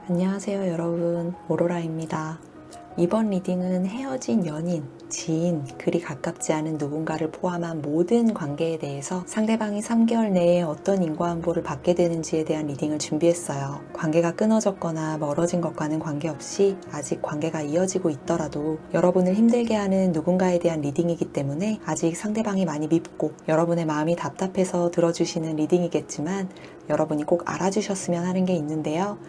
안녕하세요 여러분, 오로라입니다. 이번 리딩은 헤어진 연인, 지인, 그리 가깝지 않은 누군가를 포함한 모든 관계에 대해서 상대방이 3개월 내에 어떤 인과응보를 받게 되는지에 대한 리딩을 준비했어요. 관계가 끊어졌거나 멀어진 것과는 관계없이 아직 관계가 이어지고 있더라도 여러분을 힘들게 하는 누군가에 대한 리딩이기 때문에 아직 상대방이 많이 밉고 여러분의 마음이 답답해서 들어주시는 리딩이겠지만 여러분이 꼭 알아주셨으면 하는 게 있는데요.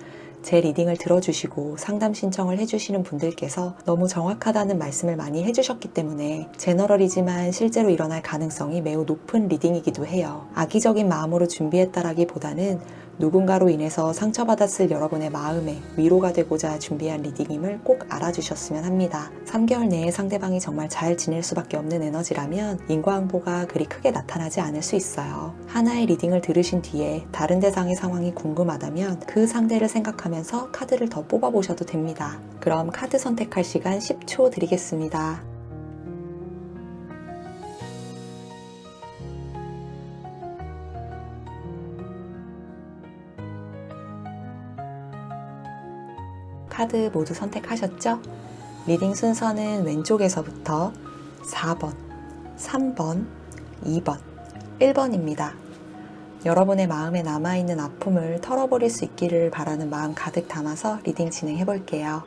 제 리딩을 들어주시고 상담 신청을 해주시는 분들께서 너무 정확하다는 말씀을 많이 해주셨기 때문에 제너럴이지만 실제로 일어날 가능성이 매우 높은 리딩이기도 해요. 악의적인 마음으로 준비했다라기보다는 누군가로 인해서 상처받았을 여러분의 마음에 위로가 되고자 준비한 리딩임을 꼭 알아주셨으면 합니다. 3개월 내에 상대방이 정말 잘 지낼 수밖에 없는 에너지라면 인과응보가 그리 크게 나타나지 않을 수 있어요. 하나의 리딩을 들으신 뒤에 다른 대상의 상황이 궁금하다면 그 상대를 생각하면서 카드를 더 뽑아보셔도 됩니다. 그럼 카드 선택할 시간 10초 드리겠습니다. 카드 모두 선택하셨죠? 리딩 순서는 왼쪽에서부터 4번, 3번, 2번, 1번입니다. 여러분의 마음에 남아있는 아픔을 털어버릴 수 있기를 바라는 마음 가득 담아서 리딩 진행해 볼게요.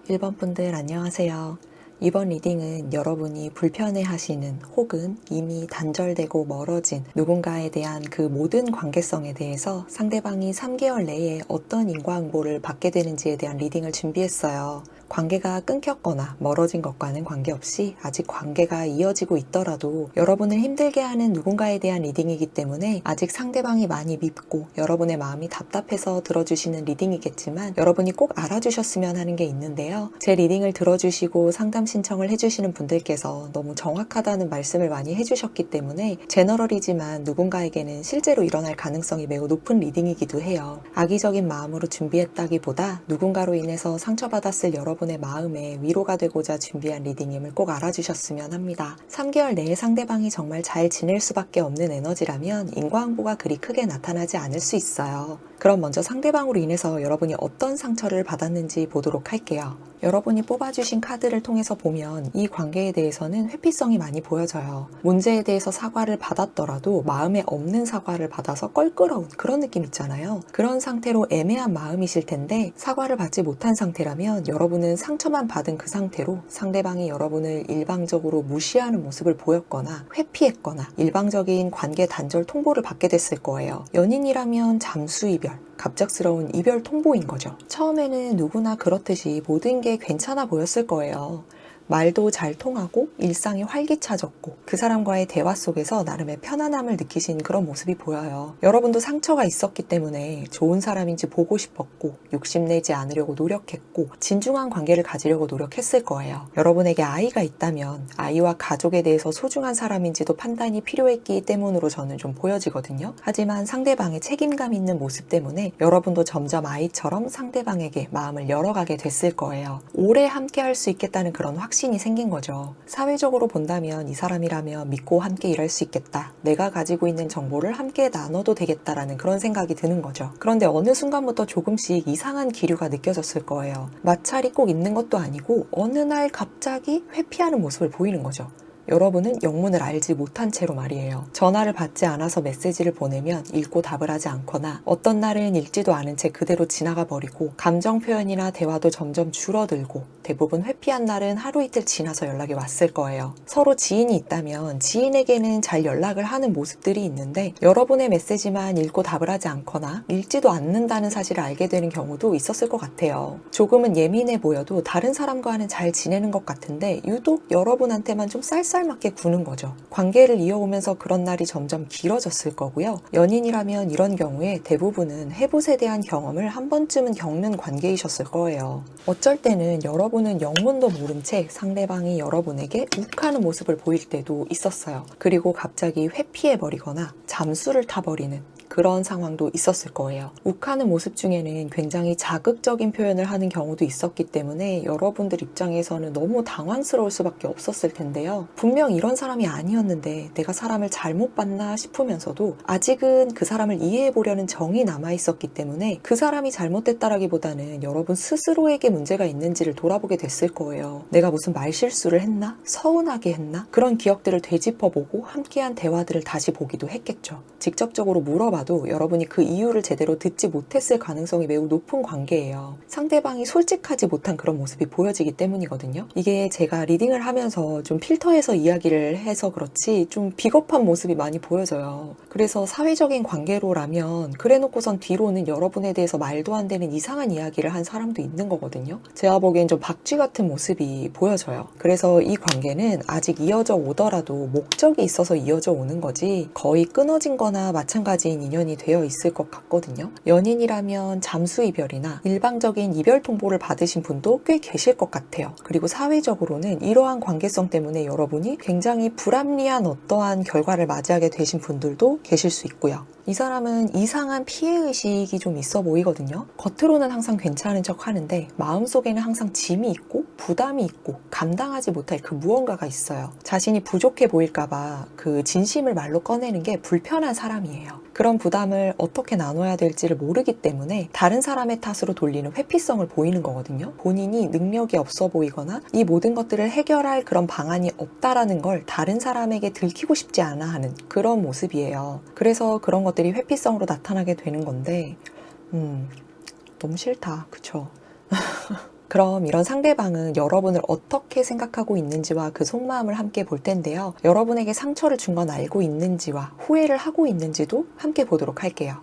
1번 분들 안녕하세요. 이번 리딩은 여러분이 불편해하시는 혹은 이미 단절되고 멀어진 누군가에 대한 그 모든 관계성에 대해서 상대방이 3개월 내에 어떤 인과응보를 받게 되는지에 대한 리딩을 준비했어요. 관계가 끊겼거나 멀어진 것과는 관계없이 아직 관계가 이어지고 있더라도 여러분을 힘들게 하는 누군가에 대한 리딩이기 때문에 아직 상대방이 많이 밉고 여러분의 마음이 답답해서 들어주시는 리딩이겠지만 여러분이 꼭 알아주셨으면 하는 게 있는데요. 제 리딩을 들어주시고 상담 신청을 해주시는 분들께서 너무 정확하다는 말씀을 많이 해주셨기 때문에 제너럴이지만 누군가에게는 실제로 일어날 가능성이 매우 높은 리딩이기도 해요. 악의적인 마음으로 준비했다기보다 누군가로 인해서 상처받았을 여러분의 마음에 위로가 되고자 준비한 리딩임을 꼭 알아주셨으면 합니다. 3개월 내에 상대방이 정말 잘 지낼 수밖에 없는 에너지라면 인과응보가 그리 크게 나타나지 않을 수 있어요. 그럼 먼저 상대방으로 인해서 여러분이 어떤 상처를 받았는지 보도록 할게요. 여러분이 뽑아주신 카드를 통해서 보면 이 관계에 대해서는 회피성이 많이 보여져요. 문제에 대해서 사과를 받았더라도 마음에 없는 사과를 받아서 껄끄러운 그런 느낌 있잖아요. 그런 상태로 애매한 마음이실 텐데 사과를 받지 못한 상태라면 여러분은 상처만 받은 그 상태로 상대방이 여러분을 일방적으로 무시하는 모습을 보였거나 회피했거나 일방적인 관계 단절 통보를 받게 됐을 거예요. 연인이라면 잠수 이별, 갑작스러운 이별 통보인 거죠. 처음에는 누구나 그렇듯이 모든 게 괜찮아 보였을 거예요. 말도 잘 통하고 일상이 활기차졌고 그 사람과의 대화 속에서 나름의 편안함을 느끼신 그런 모습이 보여요. 여러분도 상처가 있었기 때문에 좋은 사람인지 보고 싶었고 욕심내지 않으려고 노력했고 진중한 관계를 가지려고 노력했을 거예요. 여러분에게 아이가 있다면 아이와 가족에 대해서 소중한 사람인지도 판단이 필요했기 때문으로 저는 좀 보여지거든요. 하지만 상대방의 책임감 있는 모습 때문에 여러분도 점점 아이처럼 상대방에게 마음을 열어가게 됐을 거예요. 오래 함께 할 수 있겠다는 그런 확신이 생긴 거죠. 사회적으로 본다면 이 사람이라면 믿고 함께 일할 수 있겠다. 내가 가지고 있는 정보를 함께 나눠도 되겠다라는 그런 생각이 드는 거죠. 그런데 어느 순간부터 조금씩 이상한 기류가 느껴졌을 거예요. 마찰이 꼭 있는 것도 아니고 어느 날 갑자기 회피하는 모습을 보이는 거죠. 여러분은 영문을 알지 못한 채로 말이에요. 전화를 받지 않아서 메시지를 보내면 읽고 답을 하지 않거나 어떤 날은 읽지도 않은 채 그대로 지나가 버리고 감정 표현이나 대화도 점점 줄어들고 대부분 회피한 날은 하루 이틀 지나서 연락이 왔을 거예요. 서로 지인이 있다면 지인에게는 잘 연락을 하는 모습들이 있는데 여러분의 메시지만 읽고 답을 하지 않거나 읽지도 않는다는 사실을 알게 되는 경우도 있었을 것 같아요. 조금은 예민해 보여도 다른 사람과는 잘 지내는 것 같은데 유독 여러분한테만 좀 쌀쌀맞게 구는 거죠. 관계를 이어오면서 그런 날이 점점 길어졌을 거고요. 연인이라면 이런 경우에 대부분은 해봇에 대한 경험을 한 번쯤은 겪는 관계이셨을 거예요. 어쩔 때는 여러분은 영문도 모른 채 상대방이 여러분에게 욱하는 모습을 보일 때도 있었어요. 그리고 갑자기 회피해버리거나 잠수를 타버리는 그런 상황도 있었을 거예요. 욱하는 모습 중에는 굉장히 자극적인 표현을 하는 경우도 있었기 때문에 여러분들 입장에서는 너무 당황스러울 수밖에 없었을 텐데요. 분명 이런 사람이 아니었는데 내가 사람을 잘못 봤나 싶으면서도 아직은 그 사람을 이해해보려는 정이 남아있었기 때문에 그 사람이 잘못됐다라기보다는 여러분 스스로에게 문제가 있는지를 돌아보게 됐을 거예요. 내가 무슨 말실수를 했나? 서운하게 했나? 그런 기억들을 되짚어보고 함께한 대화들을 다시 보기도 했겠죠. 직접적으로 물어봐도 여러분이 그 이유를 제대로 듣지 못했을 가능성이 매우 높은 관계예요. 상대방이 솔직하지 못한 그런 모습이 보여지기 때문이거든요. 이게 제가 리딩을 하면서 좀 필터해서 이야기를 해서 그렇지 좀 비겁한 모습이 많이 보여져요. 그래서 사회적인 관계로라면 그래놓고선 뒤로는 여러분에 대해서 말도 안 되는 이상한 이야기를 한 사람도 있는 거거든요. 제가 보기엔 좀 박쥐 같은 모습이 보여져요. 그래서 이 관계는 아직 이어져 오더라도 목적이 있어서 이어져 오는 거지 거의 끊어진 거나 마찬가지인 인연이 되어 있을 것 같거든요. 연인이라면 잠수 이별이나 일방적인 이별 통보를 받으신 분도 꽤 계실 것 같아요. 그리고 사회적으로는 이러한 관계성 때문에 여러분이 굉장히 불합리한 어떠한 결과를 맞이하게 되신 분들도 계실 수 있고요. 이 사람은 이상한 피해의식이 좀 있어 보이거든요. 겉으로는 항상 괜찮은 척 하는데 마음속에는 항상 짐이 있고 부담이 있고 감당하지 못할 그 무언가가 있어요. 자신이 부족해 보일까봐 그 진심을 말로 꺼내는 게 불편한 사람이에요. 그런 부담을 어떻게 나눠야 될지를 모르기 때문에 다른 사람의 탓으로 돌리는 회피성을 보이는 거거든요. 본인이 능력이 없어 보이거나 이 모든 것들을 해결할 그런 방안이 없다라는 걸 다른 사람에게 들키고 싶지 않아 하는 그런 모습이에요. 그래서 그런 것들이 회피성으로 나타나게 되는 건데 너무 싫다. 그쵸? 그럼 이런 상대방은 여러분을 어떻게 생각하고 있는지와 그 속마음을 함께 볼 텐데요. 여러분에게 상처를 준 건 알고 있는지와 후회를 하고 있는지도 함께 보도록 할게요.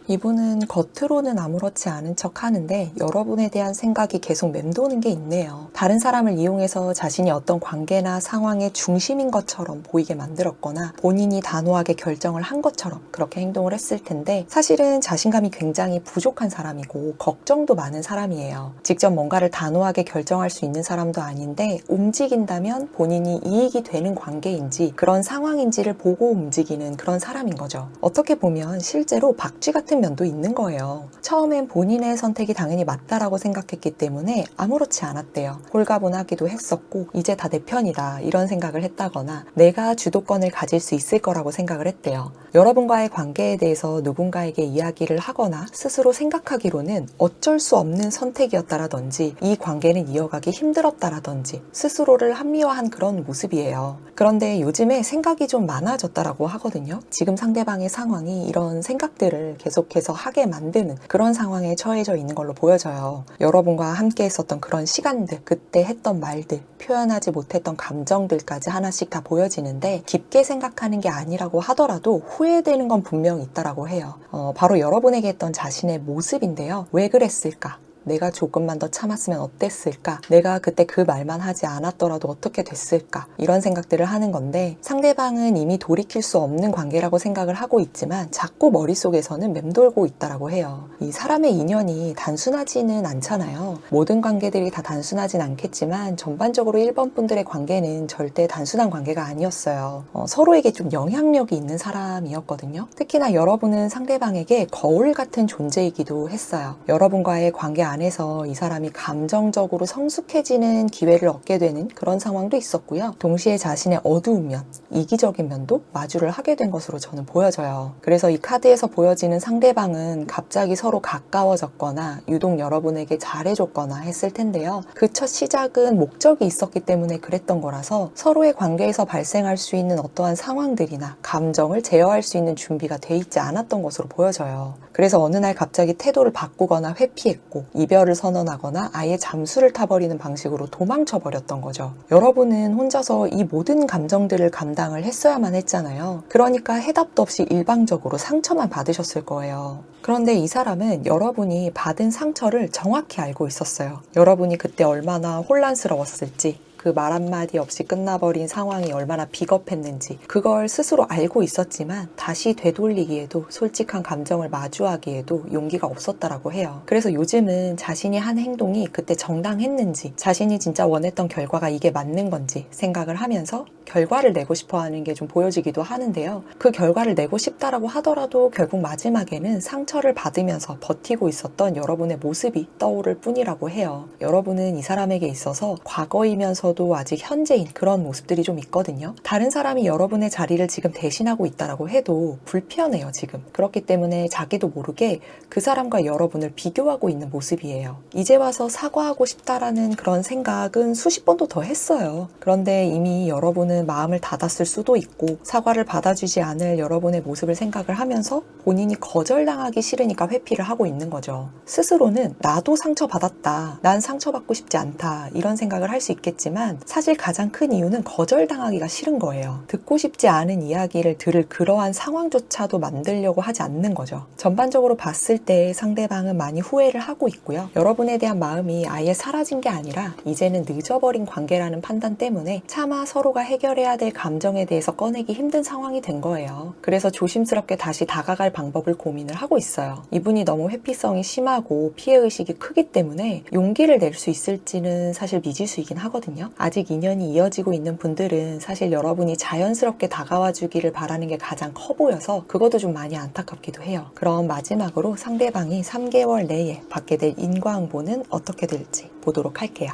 이분은 겉으로는 아무렇지 않은 척 하는데 여러분에 대한 생각이 계속 맴도는 게 있네요. 다른 사람을 이용해서 자신이 어떤 관계나 상황의 중심인 것처럼 보이게 만들었거나 본인이 단호하게 결정을 한 것처럼 그렇게 행동을 했을 텐데 사실은 자신감이 굉장히 부족한 사람이고 걱정도 많은 사람이에요. 직접 뭔가를 단호하게 결정할 수 있는 사람도 아닌데 움직인다면 본인이 이익이 되는 관계인지 그런 상황인지를 보고 움직이는 그런 사람인 거죠. 어떻게 보면 실제로 박쥐 같은 면도 있는 거예요. 처음엔 본인의 선택이 당연히 맞다라고 생각했기 때문에 아무렇지 않았대요. 홀가분하기도 했었고 이제 다 내 편이다 이런 생각을 했다거나 내가 주도권을 가질 수 있을 거라고 생각을 했대요. 여러분과의 관계에 대해서 누군가에게 이야기를 하거나 스스로 생각하기로는 어쩔 수 없는 선택이었다라든지 이 관계는 이어가기 힘들었다라든지 스스로를 합리화한 그런 모습이에요. 그런데 요즘에 생각이 좀 많아졌다라고 하거든요. 지금 상대방의 상황이 이런 생각들을 계속해서 하게 만드는 그런 상황에 처해져 있는 걸로 보여져요. 여러분과 함께 했었던 그런 시간들, 그때 했던 말들, 표현하지 못했던 감정들까지 하나씩 다 보여지는데 깊게 생각하는 게 아니라고 하더라도 후회되는 건 분명 있다라고 해요. 바로 여러분에게 했던 자신의 모습인데요. 왜 그랬을까? 내가 조금만 더 참았으면 어땠을까? 내가 그때 그 말만 하지 않았더라도 어떻게 됐을까? 이런 생각들을 하는 건데 상대방은 이미 돌이킬 수 없는 관계라고 생각을 하고 있지만 자꾸 머릿속에서는 맴돌고 있다라고 해요. 이 사람의 인연이 단순하지는 않잖아요. 모든 관계들이 다 단순하진 않겠지만 전반적으로 1번 분들의 관계는 절대 단순한 관계가 아니었어요. 서로에게 좀 영향력이 있는 사람이었거든요. 특히나 여러분은 상대방에게 거울 같은 존재이기도 했어요. 여러분과의 관계 안에서 이 사람이 감정적으로 성숙해지는 기회를 얻게 되는 그런 상황도 있었고요. 동시에 자신의 어두운 면, 이기적인 면도 마주를 하게 된 것으로 저는 보여져요. 그래서 이 카드에서 보여지는 상대방은 갑자기 서로 가까워졌거나 유독 여러분에게 잘해줬거나 했을 텐데요. 그 첫 시작은 목적이 있었기 때문에 그랬던 거라서 서로의 관계에서 발생할 수 있는 어떠한 상황들이나 감정을 제어할 수 있는 준비가 돼 있지 않았던 것으로 보여져요. 그래서 어느 날 갑자기 태도를 바꾸거나 회피했고 이별을 선언하거나 아예 잠수를 타버리는 방식으로 도망쳐버렸던 거죠. 여러분은 혼자서 이 모든 감정들을 감당을 했어야만 했잖아요. 그러니까 해답도 없이 일방적으로 상처만 받으셨을 거예요. 그런데 이 사람은 여러분이 받은 상처를 정확히 알고 있었어요. 여러분이 그때 얼마나 혼란스러웠을지, 그 말 한마디 없이 끝나버린 상황이 얼마나 비겁했는지 그걸 스스로 알고 있었지만 다시 되돌리기에도 솔직한 감정을 마주하기에도 용기가 없었다라고 해요. 그래서 요즘은 자신이 한 행동이 그때 정당했는지 자신이 진짜 원했던 결과가 이게 맞는 건지 생각을 하면서 결과를 내고 싶어 하는 게 좀 보여지기도 하는데요. 그 결과를 내고 싶다라고 하더라도 결국 마지막에는 상처를 받으면서 버티고 있었던 여러분의 모습이 떠오를 뿐이라고 해요. 여러분은 이 사람에게 있어서 과거이면서도 아직 현재인 그런 모습들이 좀 있거든요. 다른 사람이 여러분의 자리를 지금 대신하고 있다라고 해도 불편해요, 지금. 그렇기 때문에 자기도 모르게 그 사람과 여러분을 비교하고 있는 모습이에요. 이제 와서 사과하고 싶다라는 그런 생각은 수십 번도 더 했어요. 그런데 이미 여러분은 마음을 닫았을 수도 있고 사과를 받아주지 않을 여러분의 모습을 생각을 하면서 본인이 거절당하기 싫으니까 회피를 하고 있는 거죠. 스스로는 나도 상처받았다. 난 상처받고 싶지 않다. 이런 생각을 할 수 있겠지만 사실 가장 큰 이유는 거절당하기가 싫은 거예요. 듣고 싶지 않은 이야기를 들을 그러한 상황조차도 만들려고 하지 않는 거죠. 전반적으로 봤을 때 상대방은 많이 후회를 하고 있고요. 여러분에 대한 마음이 아예 사라진 게 아니라 이제는 늦어버린 관계라는 판단 때문에 차마 서로가 해결해야 될 감정에 대해서 꺼내기 힘든 상황이 된 거예요. 그래서 조심스럽게 다시 다가갈 방법을 고민을 하고 있어요. 이분이 너무 회피성이 심하고 피해의식이 크기 때문에 용기를 낼 수 있을지는 사실 미지수이긴 하거든요. 아직 인연이 이어지고 있는 분들은 사실 여러분이 자연스럽게 다가와 주기를 바라는 게 가장 커 보여서 그것도 좀 많이 안타깝기도 해요. 그럼 마지막으로 상대방이 3개월 내에 받게 될 인과응보는 어떻게 될지 보도록 할게요.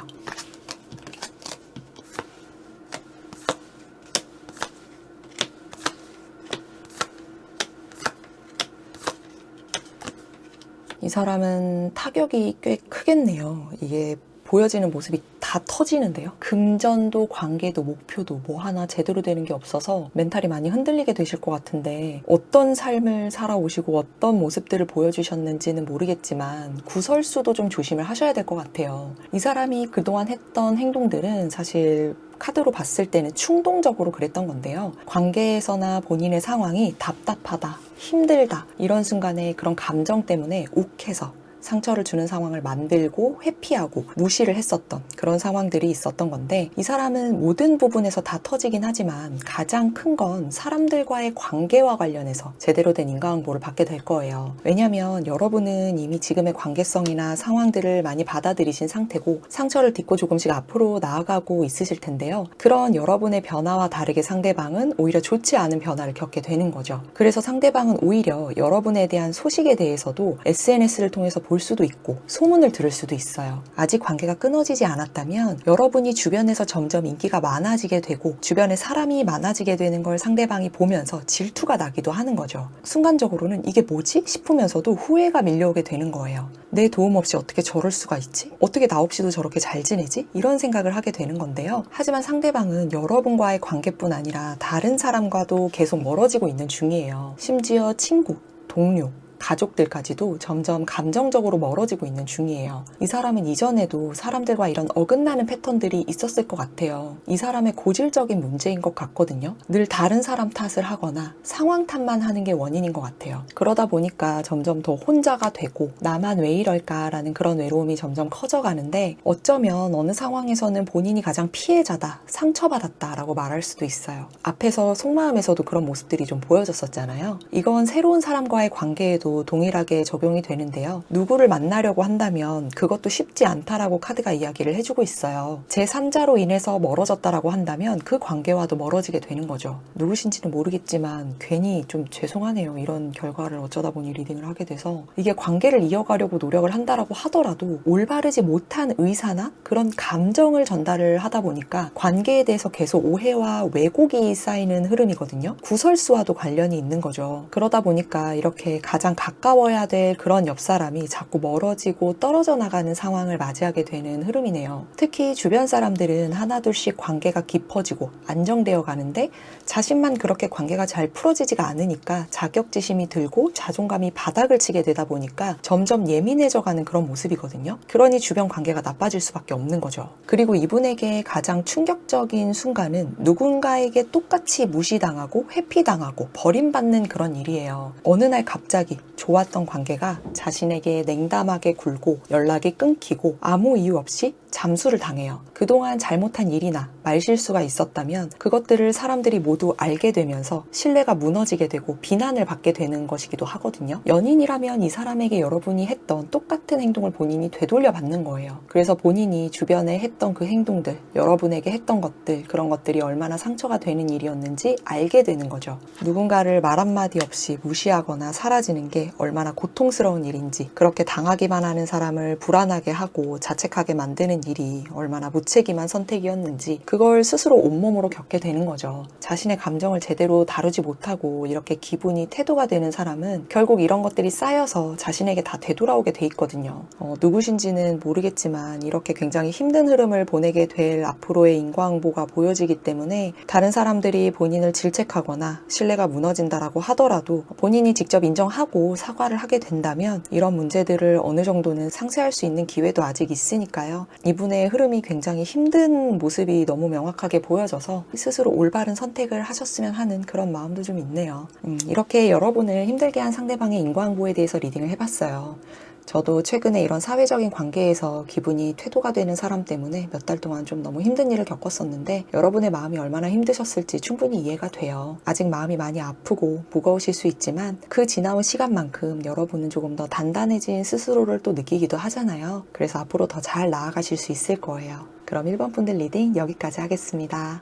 이 사람은 타격이 꽤 크겠네요. 이게 보여지는 모습이 다 터지는데요. 금전도 관계도 목표도 뭐 하나 제대로 되는 게 없어서 멘탈이 많이 흔들리게 되실 것 같은데 어떤 삶을 살아오시고 어떤 모습들을 보여주셨는지는 모르겠지만 구설수도 좀 조심을 하셔야 될 것 같아요. 이 사람이 그동안 했던 행동들은 사실 카드로 봤을 때는 충동적으로 그랬던 건데요. 관계에서나 본인의 상황이 답답하다, 힘들다 이런 순간에 그런 감정 때문에 욱해서 상처를 주는 상황을 만들고 회피하고 무시를 했었던 그런 상황들이 있었던 건데 이 사람은 모든 부분에서 다 터지긴 하지만 가장 큰 건 사람들과의 관계와 관련해서 제대로 된 인과응보를 받게 될 거예요. 왜냐하면 여러분은 이미 지금의 관계성이나 상황들을 많이 받아들이신 상태고 상처를 딛고 조금씩 앞으로 나아가고 있으실 텐데요. 그런 여러분의 변화와 다르게 상대방은 오히려 좋지 않은 변화를 겪게 되는 거죠. 그래서 상대방은 오히려 여러분에 대한 소식에 대해서도 SNS를 통해서 볼 수도 있고 소문을 들을 수도 있어요. 아직 관계가 끊어지지 않았다면 여러분이 주변에서 점점 인기가 많아지게 되고 주변에 사람이 많아지게 되는 걸 상대방이 보면서 질투가 나기도 하는 거죠. 순간적으로는 이게 뭐지? 싶으면서도 후회가 밀려오게 되는 거예요. 내 도움 없이 어떻게 저럴 수가 있지? 어떻게 나 없이도 저렇게 잘 지내지? 이런 생각을 하게 되는 건데요. 하지만 상대방은 여러분과의 관계뿐 아니라 다른 사람과도 계속 멀어지고 있는 중이에요. 심지어 친구, 동료, 가족들까지도 점점 감정적으로 멀어지고 있는 중이에요. 이 사람은 이전에도 사람들과 이런 어긋나는 패턴들이 있었을 것 같아요. 이 사람의 고질적인 문제인 것 같거든요. 늘 다른 사람 탓을 하거나 상황 탓만 하는 게 원인인 것 같아요. 그러다 보니까 점점 더 혼자가 되고 나만 왜 이럴까라는 그런 외로움이 점점 커져가는데 어쩌면 어느 상황에서는 본인이 가장 피해자다, 상처받았다라고 말할 수도 있어요. 앞에서 속마음에서도 그런 모습들이 좀 보여졌었잖아요. 이건 새로운 사람과의 관계에도 동일하게 적용이 되는데요. 누구를 만나려고 한다면 그것도 쉽지 않다라고 카드가 이야기를 해주고 있어요. 제3자로 인해서 멀어졌다라고 한다면 그 관계와도 멀어지게 되는 거죠. 누구신지는 모르겠지만 괜히 좀 죄송하네요. 이런 결과를 어쩌다 보니 리딩을 하게 돼서 이게 관계를 이어가려고 노력을 한다라고 하더라도 올바르지 못한 의사나 그런 감정을 전달을 하다 보니까 관계에 대해서 계속 오해와 왜곡이 쌓이는 흐름이거든요. 구설수와도 관련이 있는 거죠. 그러다 보니까 이렇게 가장 가까워야 될 그런 옆 사람이 자꾸 멀어지고 떨어져 나가는 상황을 맞이하게 되는 흐름이네요. 특히 주변 사람들은 하나둘씩 관계가 깊어지고 안정되어 가는데 자신만 그렇게 관계가 잘 풀어지지가 않으니까 자격지심이 들고 자존감이 바닥을 치게 되다 보니까 점점 예민해져 가는 그런 모습이거든요. 그러니 주변 관계가 나빠질 수밖에 없는 거죠. 그리고 이분에게 가장 충격적인 순간은 누군가에게 똑같이 무시당하고 회피당하고 버림받는 그런 일이에요. 어느 날 갑자기 좋았던 관계가 자신에게 냉담하게 굴고 연락이 끊기고 아무 이유 없이 잠수를 당해요. 그동안 잘못한 일이나 말실수가 있었다면 그것들을 사람들이 모두 알게 되면서 신뢰가 무너지게 되고 비난을 받게 되는 것이기도 하거든요. 연인이라면 이 사람에게 여러분이 했던 똑같은 행동을 본인이 되돌려 받는 거예요. 그래서 본인이 주변에 했던 그 행동들, 여러분에게 했던 것들, 그런 것들이 얼마나 상처가 되는 일이었는지 알게 되는 거죠. 누군가를 말 한마디 없이 무시하거나 사라지는 게 얼마나 고통스러운 일인지, 그렇게 당하기만 하는 사람을 불안하게 하고 자책하게 만드는 일이 얼마나 무책임한 선택이었는지 그걸 스스로 온몸으로 겪게 되는 거죠. 자신의 감정을 제대로 다루지 못하고 이렇게 기분이 태도가 되는 사람은 결국 이런 것들이 쌓여서 자신에게 다 되돌아오게 돼 있거든요. 누구신지는 모르겠지만 이렇게 굉장히 힘든 흐름을 보내게 될 앞으로의 인과응보가 보여지기 때문에 다른 사람들이 본인을 질책하거나 신뢰가 무너진다라고 하더라도 본인이 직접 인정하고 사과를 하게 된다면 이런 문제들을 어느 정도는 상쇄할 수 있는 기회도 아직 있으니까요. 이분의 흐름이 굉장히 힘든 모습이 너무 명확하게 보여져서 스스로 올바른 선택을 하셨으면 하는 그런 마음도 좀 있네요. 이렇게 여러분을 힘들게 한 상대방의 인과응보에 대해서 리딩을 해봤어요. 저도 최근에 이런 사회적인 관계에서 기분이 퇴도가 되는 사람 때문에 몇 달 동안 좀 너무 힘든 일을 겪었었는데 여러분의 마음이 얼마나 힘드셨을지 충분히 이해가 돼요. 아직 마음이 많이 아프고 무거우실 수 있지만 그 지나온 시간만큼 여러분은 조금 더 단단해진 스스로를 또 느끼기도 하잖아요. 그래서 앞으로 더 잘 나아가실 수 있을 거예요. 그럼 1번 분들 리딩 여기까지 하겠습니다.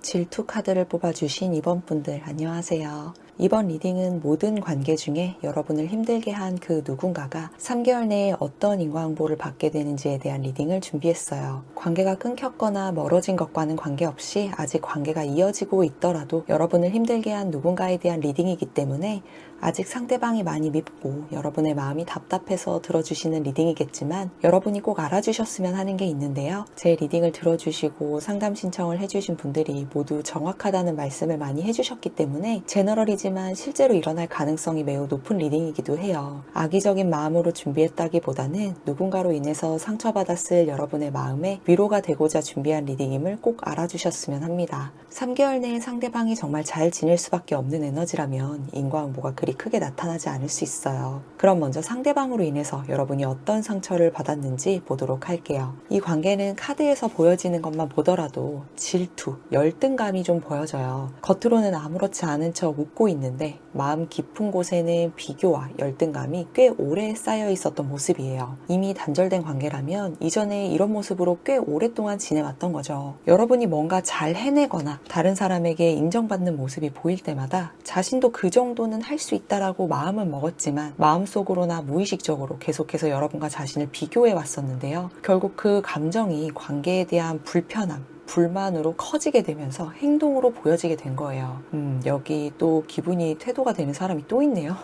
질투 카드를 뽑아주신 2번 분들 안녕하세요. 이번 리딩은 모든 관계 중에 여러분을 힘들게 한 그 누군가가 3개월 내에 어떤 인과응보를 받게 되는지에 대한 리딩을 준비했어요. 관계가 끊겼거나 멀어진 것과는 관계없이 아직 관계가 이어지고 있더라도 여러분을 힘들게 한 누군가에 대한 리딩이기 때문에 아직 상대방이 많이 밉고 여러분의 마음이 답답해서 들어주시는 리딩이겠지만 여러분이 꼭 알아주셨으면 하는 게 있는데요. 제 리딩을 들어주시고 상담 신청을 해주신 분들이 모두 정확하다는 말씀을 많이 해주셨기 때문에 제너럴이지만 실제로 일어날 가능성이 매우 높은 리딩이기도 해요. 악의적인 마음으로 준비했다기보다는 누군가로 인해서 상처받았을 여러분의 마음에 위로가 되고자 준비한 리딩임을 꼭 알아주셨으면 합니다. 3개월 내에 상대방이 정말 잘 지낼 수밖에 없는 에너지라면 인과응보가 그리 크게 나타나지 않을 수 있어요. 그럼 먼저 상대방으로 인해서 여러분이 어떤 상처를 받았는지 보도록 할게요. 이 관계는 카드에서 보여지는 것만 보더라도 질투, 열등감이 좀 보여져요. 겉으로는 아무렇지 않은 척 웃고 있는데 마음 깊은 곳에는 비교와 열등감이 꽤 오래 쌓여 있었던 모습이에요. 이미 단절된 관계라면 이전에 이런 모습으로 꽤 오랫동안 지내왔던 거죠. 여러분이 뭔가 잘 해내거나 다른 사람에게 인정받는 모습이 보일 때마다 자신도 그 정도는 할 수 있다라고 마음은 먹었지만 마음속으로나 무의식적으로 계속해서 여러분과 자신을 비교해 왔었는데요. 결국 그 감정이 관계에 대한 불편함, 불만으로 커지게 되면서 행동으로 보여지게 된 거예요. 여기 또 기분이 태도가 되는 사람이 또 있네요.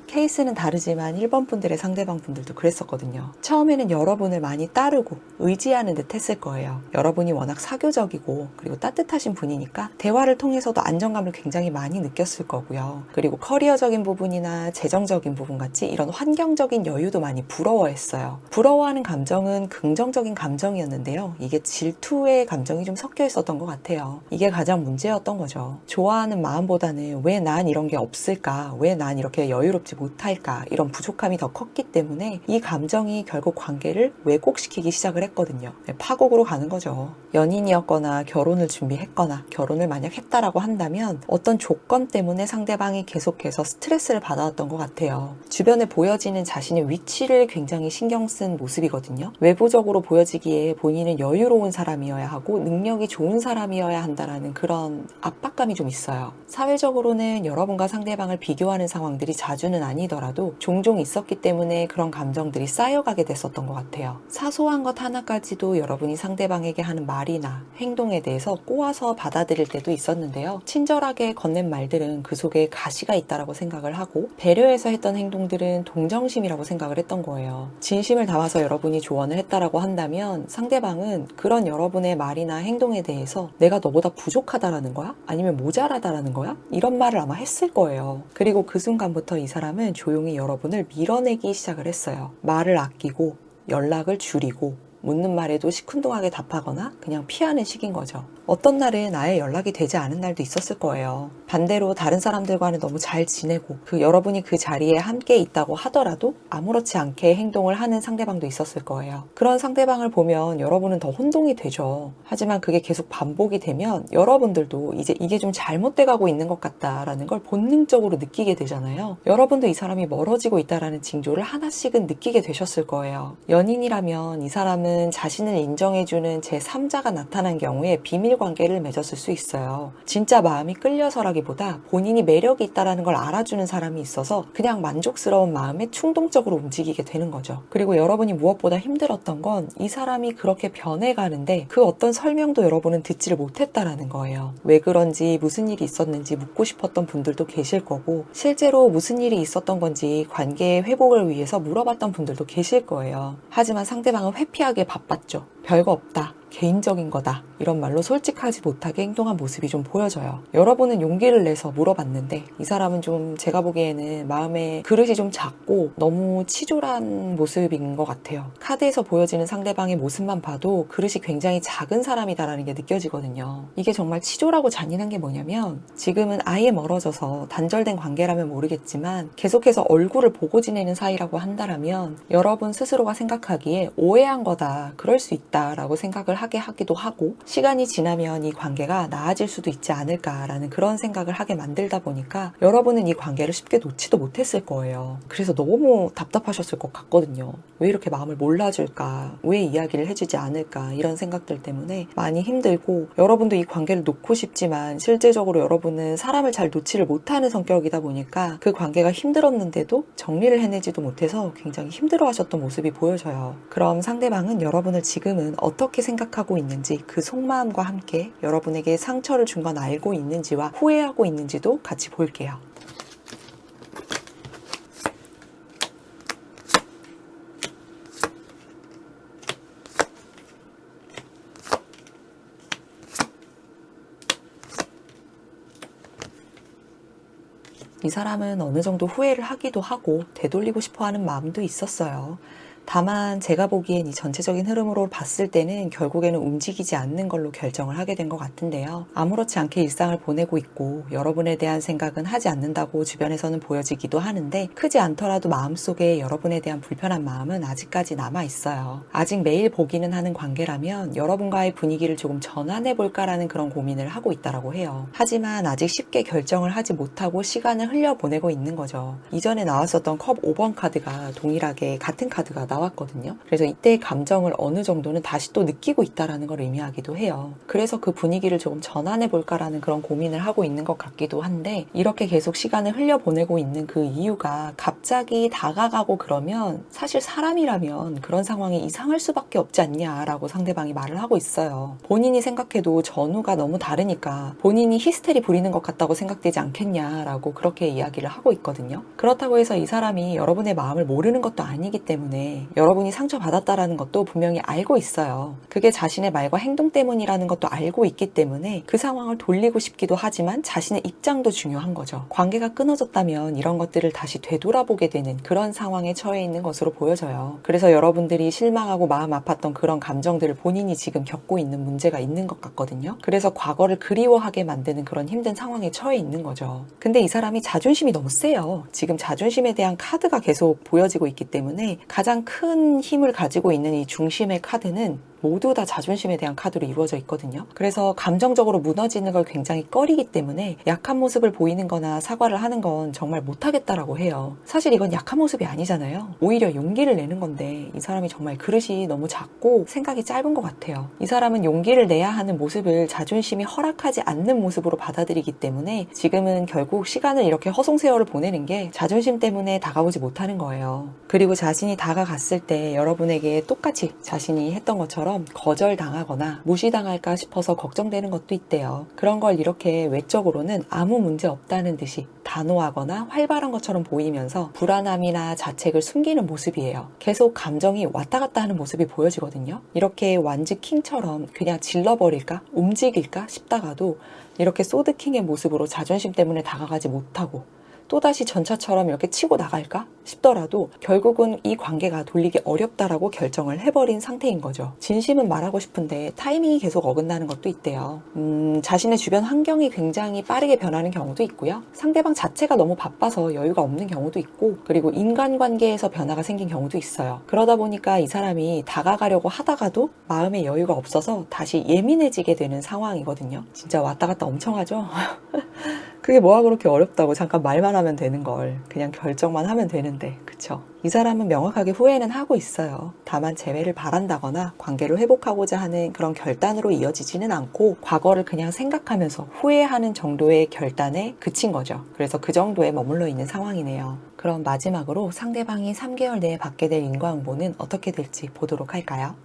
케이스는 다르지만 1번 분들의 상대방 분들도 그랬었거든요. 처음에는 여러분을 많이 따르고 의지하는 듯 했을 거예요. 여러분이 워낙 사교적이고 그리고 따뜻하신 분이니까 대화를 통해서도 안정감을 굉장히 많이 느꼈을 거고요. 그리고 커리어적인 부분이나 재정적인 부분 같이 이런 환경적인 여유도 많이 부러워했어요. 부러워하는 감정은 긍정적인 감정이었는데요. 이게 질투의 감정이 좀 섞여 있었던 것 같아요. 이게 가장 문제였던 거죠. 좋아하는 마음보다는 왜 난 이런 게 없을까? 왜 난 이렇게 여유롭지 못할까? 이런 부족함이 더 컸기 때문에 이 감정이 결국 관계를 왜곡시키기 시작을 했거든요. 파국으로 가는 거죠. 연인이었거나 결혼을 준비했거나 결혼을 만약 했다라고 한다면 어떤 조건 때문에 상대방이 계속해서 스트레스를 받아왔던 것 같아요. 주변에 보여지는 자신의 위치를 굉장히 신경 쓴 모습이거든요. 외부적으로 보여지기에 본인은 여유로운 사람이어야 하고 능력이 좋은 사람이어야 한다라는 그런 압박감이 좀 있어요. 사회적으로는 여러분과 상대방을 비교하는 상황들이 자주는 아니더라도 종종 있었기 때문에 그런 감정들이 쌓여가게 됐었던 것 같아요. 사소한 것 하나까지도 여러분이 상대방에게 하는 말이나 행동에 대해서 꼬아서 받아들일 때도 있었는데요. 친절하게 건넨 말들은 그 속에 가시가 있다라고 생각을 하고 배려해서 했던 행동들은 동정심이라고 생각을 했던 거예요. 진심을 담아서 여러분이 조언을 했다라고 한다면 상대방은 그런 여러분의 말이나 행동에 대해서 내가 너보다 부족하다라는 거야? 아니면 모자라다라는 거야? 이런 말을 아마 했을 거예요. 그리고 그 순간부터 이 사람은 조용히 여러분을 밀어내기 시작을 했어요. 말을 아끼고 연락을 줄이고 묻는 말에도 시큰둥하게 답하거나 그냥 피하는 식인 거죠. 어떤 날은 아예 연락이 되지 않은 날도 있었을 거예요. 반대로 다른 사람들과는 너무 잘 지내고 여러분이 그 자리에 함께 있다고 하더라도 아무렇지 않게 행동을 하는 상대방도 있었을 거예요. 그런 상대방을 보면 여러분은 더 혼동이 되죠. 하지만 그게 계속 반복이 되면 여러분들도 이제 이게 좀 잘못돼 가고 있는 것 같다라는 걸 본능적으로 느끼게 되잖아요. 여러분도 이 사람이 멀어지고 있다라는 징조를 하나씩은 느끼게 되셨을 거예요. 연인이라면 이 사람은 자신을 인정해주는 제3자가 나타난 경우에 비밀 관계를 맺었을 수 있어요. 진짜 마음이 끌려서라기보다 본인이 매력이 있다는 걸 알아주는 사람이 있어서 그냥 만족스러운 마음에 충동적으로 움직이게 되는 거죠. 그리고 여러분이 무엇보다 힘들었던 건 이 사람이 그렇게 변해가는데 그 어떤 설명도 여러분은 듣지를 못했다라는 거예요. 왜 그런지 무슨 일이 있었는지 묻고 싶었던 분들도 계실 거고 실제로 무슨 일이 있었던 건지 관계의 회복을 위해서 물어봤던 분들도 계실 거예요. 하지만 상대방은 회피하기에 바빴죠. 별거 없다. 개인적인 거다. 이런 말로 솔직하지 못하게 행동한 모습이 좀 보여져요. 여러분은 용기를 내서 물어봤는데 이 사람은 좀 제가 보기에는 마음의 그릇이 좀 작고 너무 치졸한 모습인 것 같아요. 카드에서 보여지는 상대방의 모습만 봐도 그릇이 굉장히 작은 사람이다라는 게 느껴지거든요. 이게 정말 치졸하고 잔인한 게 뭐냐면 지금은 아예 멀어져서 단절된 관계라면 모르겠지만 계속해서 얼굴을 보고 지내는 사이라고 한다면 여러분 스스로가 생각하기에 오해한 거다. 그럴 수 있다라고 생각을 하게 하기도 하고 시간이 지나면 이 관계가 나아질 수도 있지 않을까라는 그런 생각을 하게 만들다 보니까 여러분은 이 관계를 쉽게 놓지도 못했을 거예요. 그래서 너무 답답하셨을 것 같거든요. 왜 이렇게 마음을 몰라줄까? 왜 이야기를 해주지 않을까? 이런 생각들 때문에 많이 힘들고 여러분도 이 관계를 놓고 싶지만 실제적으로 여러분은 사람을 잘 놓지를 못하는 성격이다 보니까 그 관계가 힘들었는데도 정리를 해내지도 못해서 굉장히 힘들어하셨던 모습이 보여져요. 그럼 상대방은 여러분을 지금은 어떻게 생각하고 있는지 그 속마음과 함께 여러분에게 상처를 준 건 알고 있는지와 후회하고 있는지도 같이 볼게요. 이 사람은 어느 정도 후회를 하기도 하고 되돌리고 싶어 하는 마음도 있었어요. 다만 제가 보기엔 이 전체적인 흐름으로 봤을 때는 결국에는 움직이지 않는 걸로 결정을 하게 된 것 같은데요. 아무렇지 않게 일상을 보내고 있고 여러분에 대한 생각은 하지 않는다고 주변에서는 보여지기도 하는데 크지 않더라도 마음속에 여러분에 대한 불편한 마음은 아직까지 남아있어요. 아직 매일 보기는 하는 관계라면 여러분과의 분위기를 조금 전환해볼까라는 그런 고민을 하고 있다라고 해요. 하지만 아직 쉽게 결정을 하지 못하고 시간을 흘려보내고 있는 거죠. 이전에 나왔었던 컵 5번 카드가 동일하게 같은 카드가 나왔거든요. 그래서 이때의 감정을 어느 정도는 다시 또 느끼고 있다라는 걸 의미하기도 해요. 그래서 그 분위기를 조금 전환해 볼까라는 그런 고민을 하고 있는 것 같기도 한데 이렇게 계속 시간을 흘려보내고 있는 그 이유가 갑자기 다가가고 그러면 사실 사람이라면 그런 상황이 이상할 수밖에 없지 않냐라고 상대방이 말을 하고 있어요. 본인이 생각해도 전후가 너무 다르니까 본인이 히스테리 부리는 것 같다고 생각되지 않겠냐라고 그렇게 이야기를 하고 있거든요. 그렇다고 해서 이 사람이 여러분의 마음을 모르는 것도 아니기 때문에 여러분이 상처받았다라는 것도 분명히 알고 있어요. 그게 자신의 말과 행동 때문이라는 것도 알고 있기 때문에 그 상황을 돌리고 싶기도 하지만 자신의 입장도 중요한 거죠. 관계가 끊어졌다면 이런 것들을 다시 되돌아보게 되는 그런 상황에 처해 있는 것으로 보여져요. 그래서 여러분들이 실망하고 마음 아팠던 그런 감정들을 본인이 지금 겪고 있는 문제가 있는 것 같거든요. 그래서 과거를 그리워하게 만드는 그런 힘든 상황에 처해 있는 거죠. 근데 이 사람이 자존심이 너무 세요. 지금 자존심에 대한 카드가 계속 보여지고 있기 때문에 가장 큰 힘을 가지고 있는 이 중심의 카드는 모두 다 자존심에 대한 카드로 이루어져 있거든요. 그래서 감정적으로 무너지는 걸 굉장히 꺼리기 때문에 약한 모습을 보이는 거나 사과를 하는 건 정말 못하겠다라고 해요. 사실 이건 약한 모습이 아니잖아요. 오히려 용기를 내는 건데 이 사람이 정말 그릇이 너무 작고 생각이 짧은 것 같아요. 이 사람은 용기를 내야 하는 모습을 자존심이 허락하지 않는 모습으로 받아들이기 때문에 지금은 결국 시간을 이렇게 허송세월을 보내는 게 자존심 때문에 다가오지 못하는 거예요. 그리고 자신이 다가갔을 때 여러분에게 똑같이 자신이 했던 것처럼 거절당하거나 무시당할까 싶어서 걱정되는 것도 있대요. 그런 걸 이렇게 외적으로는 아무 문제 없다는 듯이 단호하거나 활발한 것처럼 보이면서 불안함이나 자책을 숨기는 모습이에요. 계속 감정이 왔다 갔다 하는 모습이 보여지거든요. 이렇게 완즈킹처럼 그냥 질러버릴까? 움직일까? 싶다가도 이렇게 소드킹의 모습으로 자존심 때문에 다가가지 못하고 또다시 전차처럼 이렇게 치고 나갈까 싶더라도 결국은 이 관계가 돌리기 어렵다라고 결정을 해버린 상태인 거죠. 진심은 말하고 싶은데 타이밍이 계속 어긋나는 것도 있대요. 자신의 주변 환경이 굉장히 빠르게 변하는 경우도 있고요. 상대방 자체가 너무 바빠서 여유가 없는 경우도 있고, 그리고 인간관계에서 변화가 생긴 경우도 있어요. 그러다 보니까 이 사람이 다가가려고 하다가도 마음의 여유가 없어서 다시 예민해지게 되는 상황이거든요. 진짜 왔다 갔다 엄청 하죠? 그게 뭐가 그렇게 어렵다고, 잠깐 말만 하면 되는 걸, 그냥 결정만 하면 되는데, 그쵸? 이 사람은 명확하게 후회는 하고 있어요. 다만 재회를 바란다거나 관계를 회복하고자 하는 그런 결단으로 이어지지는 않고 과거를 그냥 생각하면서 후회하는 정도의 결단에 그친 거죠. 그래서 그 정도에 머물러 있는 상황이네요. 그럼 마지막으로 상대방이 3개월 내에 받게 될 인과응보는 어떻게 될지 보도록 할까요?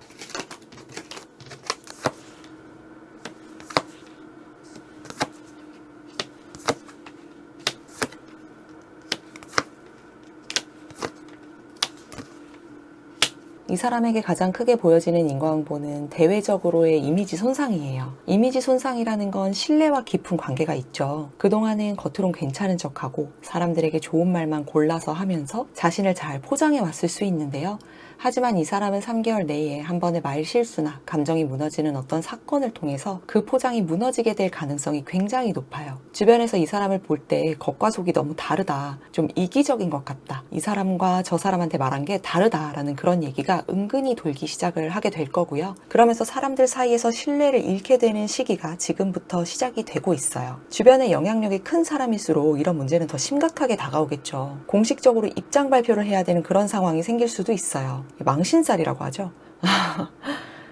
이 사람에게 가장 크게 보여지는 인과응보는 대외적으로의 이미지 손상이에요. 이미지 손상이라는 건 신뢰와 깊은 관계가 있죠. 그동안은 겉으론 괜찮은 척하고 사람들에게 좋은 말만 골라서 하면서 자신을 잘 포장해 왔을 수 있는데요. 하지만 이 사람은 3개월 내에 한 번의 말 실수나 감정이 무너지는 어떤 사건을 통해서 그 포장이 무너지게 될 가능성이 굉장히 높아요. 주변에서 이 사람을 볼 때 겉과 속이 너무 다르다, 좀 이기적인 것 같다, 이 사람과 저 사람한테 말한 게 다르다라는 그런 얘기가 은근히 돌기 시작을 하게 될 거고요. 그러면서 사람들 사이에서 신뢰를 잃게 되는 시기가 지금부터 시작이 되고 있어요. 주변에 영향력이 큰 사람일수록 이런 문제는 더 심각하게 다가오겠죠. 공식적으로 입장 발표를 해야 되는 그런 상황이 생길 수도 있어요. 망신살이라고 하죠.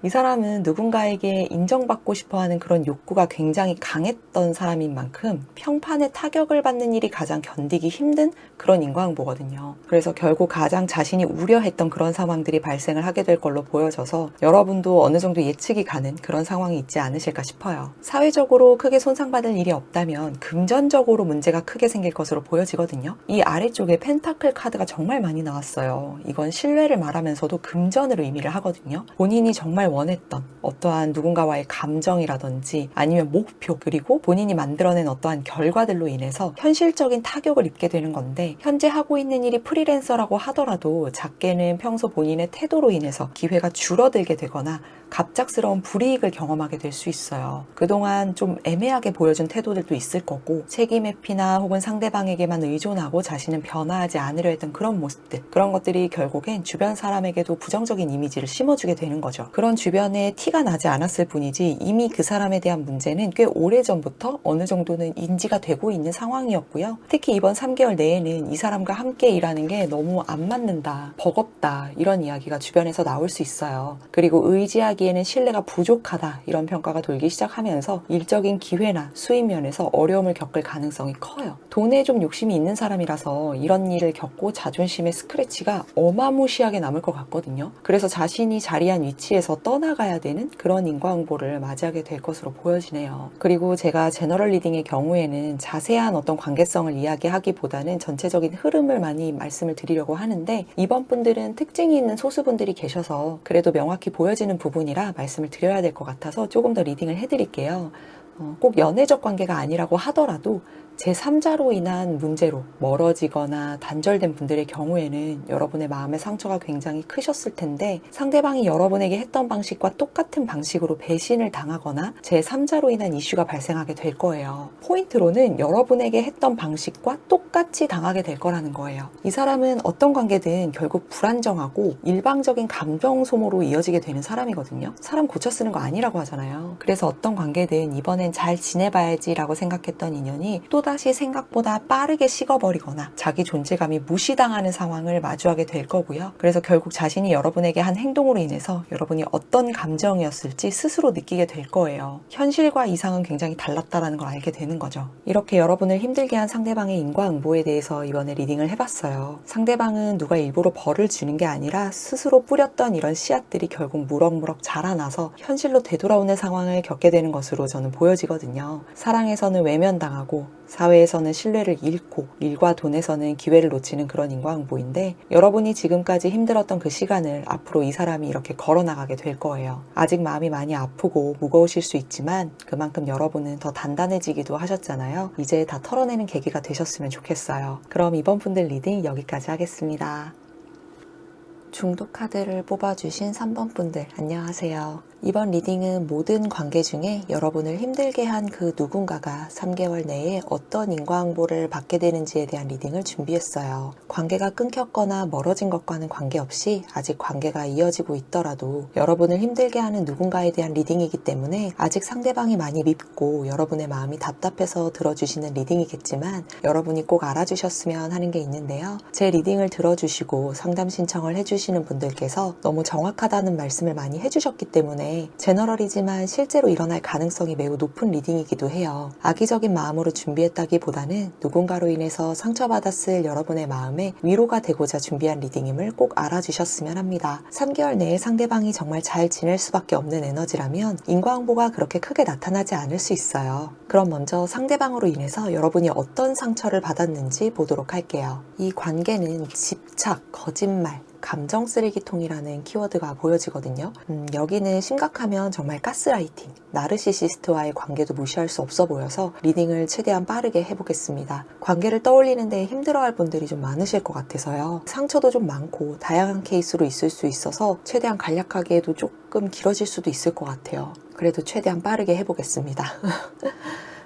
이 사람은 누군가에게 인정받고 싶어하는 그런 욕구가 굉장히 강했던 사람인 만큼 평판에 타격을 받는 일이 가장 견디기 힘든 그런 인과응보거든요. 그래서 결국 가장 자신이 우려했던 그런 상황들이 발생을 하게 될 걸로 보여져서 여러분도 어느 정도 예측이 가는 그런 상황이 있지 않으실까 싶어요. 사회적으로 크게 손상받을 일이 없다면 금전적으로 문제가 크게 생길 것으로 보여지거든요. 이 아래쪽에 펜타클 카드가 정말 많이 나왔어요. 이건 신뢰를 말하면서도 금전을 의미를 하거든요. 본인이 정말 원했던 어떠한 누군가와의 감정이라든지 아니면 목표, 그리고 본인이 만들어낸 어떠한 결과들로 인해서 현실적인 타격을 입게 되는 건데, 현재 하고 있는 일이 프리랜서라고 하더라도 작게는 평소 본인의 태도로 인해서 기회가 줄어들게 되거나 갑작스러운 불이익을 경험하게 될 수 있어요. 그동안 좀 애매하게 보여준 태도들도 있을 거고, 책임 회피나 혹은 상대방에게만 의존하고 자신은 변화하지 않으려 했던 그런 모습들, 그런 것들이 결국엔 주변 사람에게도 부정적인 이미지를 심어주게 되는 거죠. 그런 주변에 티가 나지 않았을 뿐이지 이미 그 사람에 대한 문제는 꽤 오래전부터 어느 정도는 인지가 되고 있는 상황이었고요. 특히 이번 3개월 내에는 이 사람과 함께 일하는 게 너무 안 맞는다, 버겁다, 이런 이야기가 주변에서 나올 수 있어요. 그리고 의지하기에는 신뢰가 부족하다, 이런 평가가 돌기 시작하면서 일적인 기회나 수입 면에서 어려움을 겪을 가능성이 커요. 돈에 좀 욕심이 있는 사람이라서 이런 일을 겪고 자존심의 스크래치가 어마무시하게 남을 것 같거든요. 그래서 자신이 자리한 위치에서 떠나가야 되는 그런 인과응보를 맞이하게 될 것으로 보여지네요. 그리고 제가 제너럴 리딩의 경우에는 자세한 어떤 관계성을 이야기하기보다는 전체적인 흐름을 많이 말씀을 드리려고 하는데, 이번 분들은 특징이 있는 소수분들이 계셔서 그래도 명확히 보여지는 부분이라 말씀을 드려야 될 것 같아서 조금 더 리딩을 해드릴게요. 꼭 연애적 관계가 아니라고 하더라도 제3자로 인한 문제로 멀어지거나 단절된 분들의 경우에는 여러분의 마음의 상처가 굉장히 크셨을 텐데, 상대방이 여러분에게 했던 방식과 똑같은 방식으로 배신을 당하거나 제3자로 인한 이슈가 발생하게 될 거예요. 포인트로는 여러분에게 했던 방식과 똑같이 당하게 될 거라는 거예요. 이 사람은 어떤 관계든 결국 불안정하고 일방적인 감정 소모로 이어지게 되는 사람이거든요. 사람 고쳐 쓰는 거 아니라고 하잖아요. 그래서 어떤 관계든 이번엔 잘 지내봐야지 라고 생각했던 인연이 또다시 생각보다 빠르게 식어버리거나 자기 존재감이 무시당하는 상황을 마주하게 될 거고요. 그래서 결국 자신이 여러분에게 한 행동으로 인해서 여러분이 어떤 감정이었을지 스스로 느끼게 될 거예요. 현실과 이상은 굉장히 달랐다는 걸 알게 되는 거죠. 이렇게 여러분을 힘들게 한 상대방의 인과응보에 대해서 이번에 리딩을 해봤어요. 상대방은 누가 일부러 벌을 주는 게 아니라 스스로 뿌렸던 이런 씨앗들이 결국 무럭무럭 자라나서 현실로 되돌아오는 상황을 겪게 되는 것으로 저는 보여지거든요. 사랑에서는 외면당하고 사회에서는 신뢰를 잃고 일과 돈에서는 기회를 놓치는 그런 인과응보인데 여러분이 지금까지 힘들었던 그 시간을 앞으로 이 사람이 이렇게 걸어나가게 될 거예요. 아직 마음이 많이 아프고 무거우실 수 있지만 그만큼 여러분은 더 단단해지기도 하셨잖아요. 이제 다 털어내는 계기가 되셨으면 좋겠어요. 그럼 이번 분들 리딩 여기까지 하겠습니다. 중독 카드를 뽑아주신 3번 분들 안녕하세요. 이번 리딩은 모든 관계 중에 여러분을 힘들게 한 그 누군가가 3개월 내에 어떤 인과응보를 받게 되는지에 대한 리딩을 준비했어요. 관계가 끊겼거나 멀어진 것과는 관계없이 아직 관계가 이어지고 있더라도 여러분을 힘들게 하는 누군가에 대한 리딩이기 때문에 아직 상대방이 많이 밉고 여러분의 마음이 답답해서 들어주시는 리딩이겠지만 여러분이 꼭 알아주셨으면 하는 게 있는데요. 제 리딩을 들어주시고 상담 신청을 해주시는 분들께서 너무 정확하다는 말씀을 많이 해주셨기 때문에 제너럴이지만 실제로 일어날 가능성이 매우 높은 리딩이기도 해요. 악의적인 마음으로 준비했다기보다는 누군가로 인해서 상처받았을 여러분의 마음에 위로가 되고자 준비한 리딩임을 꼭 알아주셨으면 합니다. 3개월 내에 상대방이 정말 잘 지낼 수밖에 없는 에너지라면 인과응보가 그렇게 크게 나타나지 않을 수 있어요. 그럼 먼저 상대방으로 인해서 여러분이 어떤 상처를 받았는지 보도록 할게요. 이 관계는 집착, 거짓말, 감정 쓰레기통이라는 키워드가 보여지거든요. 여기는 심각하면 정말 가스라이팅, 나르시시스트와의 관계도 무시할 수 없어 보여서 리딩을 최대한 빠르게 해보겠습니다. 관계를 떠올리는데 힘들어할 분들이 좀 많으실 것 같아서요. 상처도 좀 많고 다양한 케이스로 있을 수 있어서 최대한 간략하게 해도 조금 길어질 수도 있을 것 같아요. 그래도 최대한 빠르게 해보겠습니다.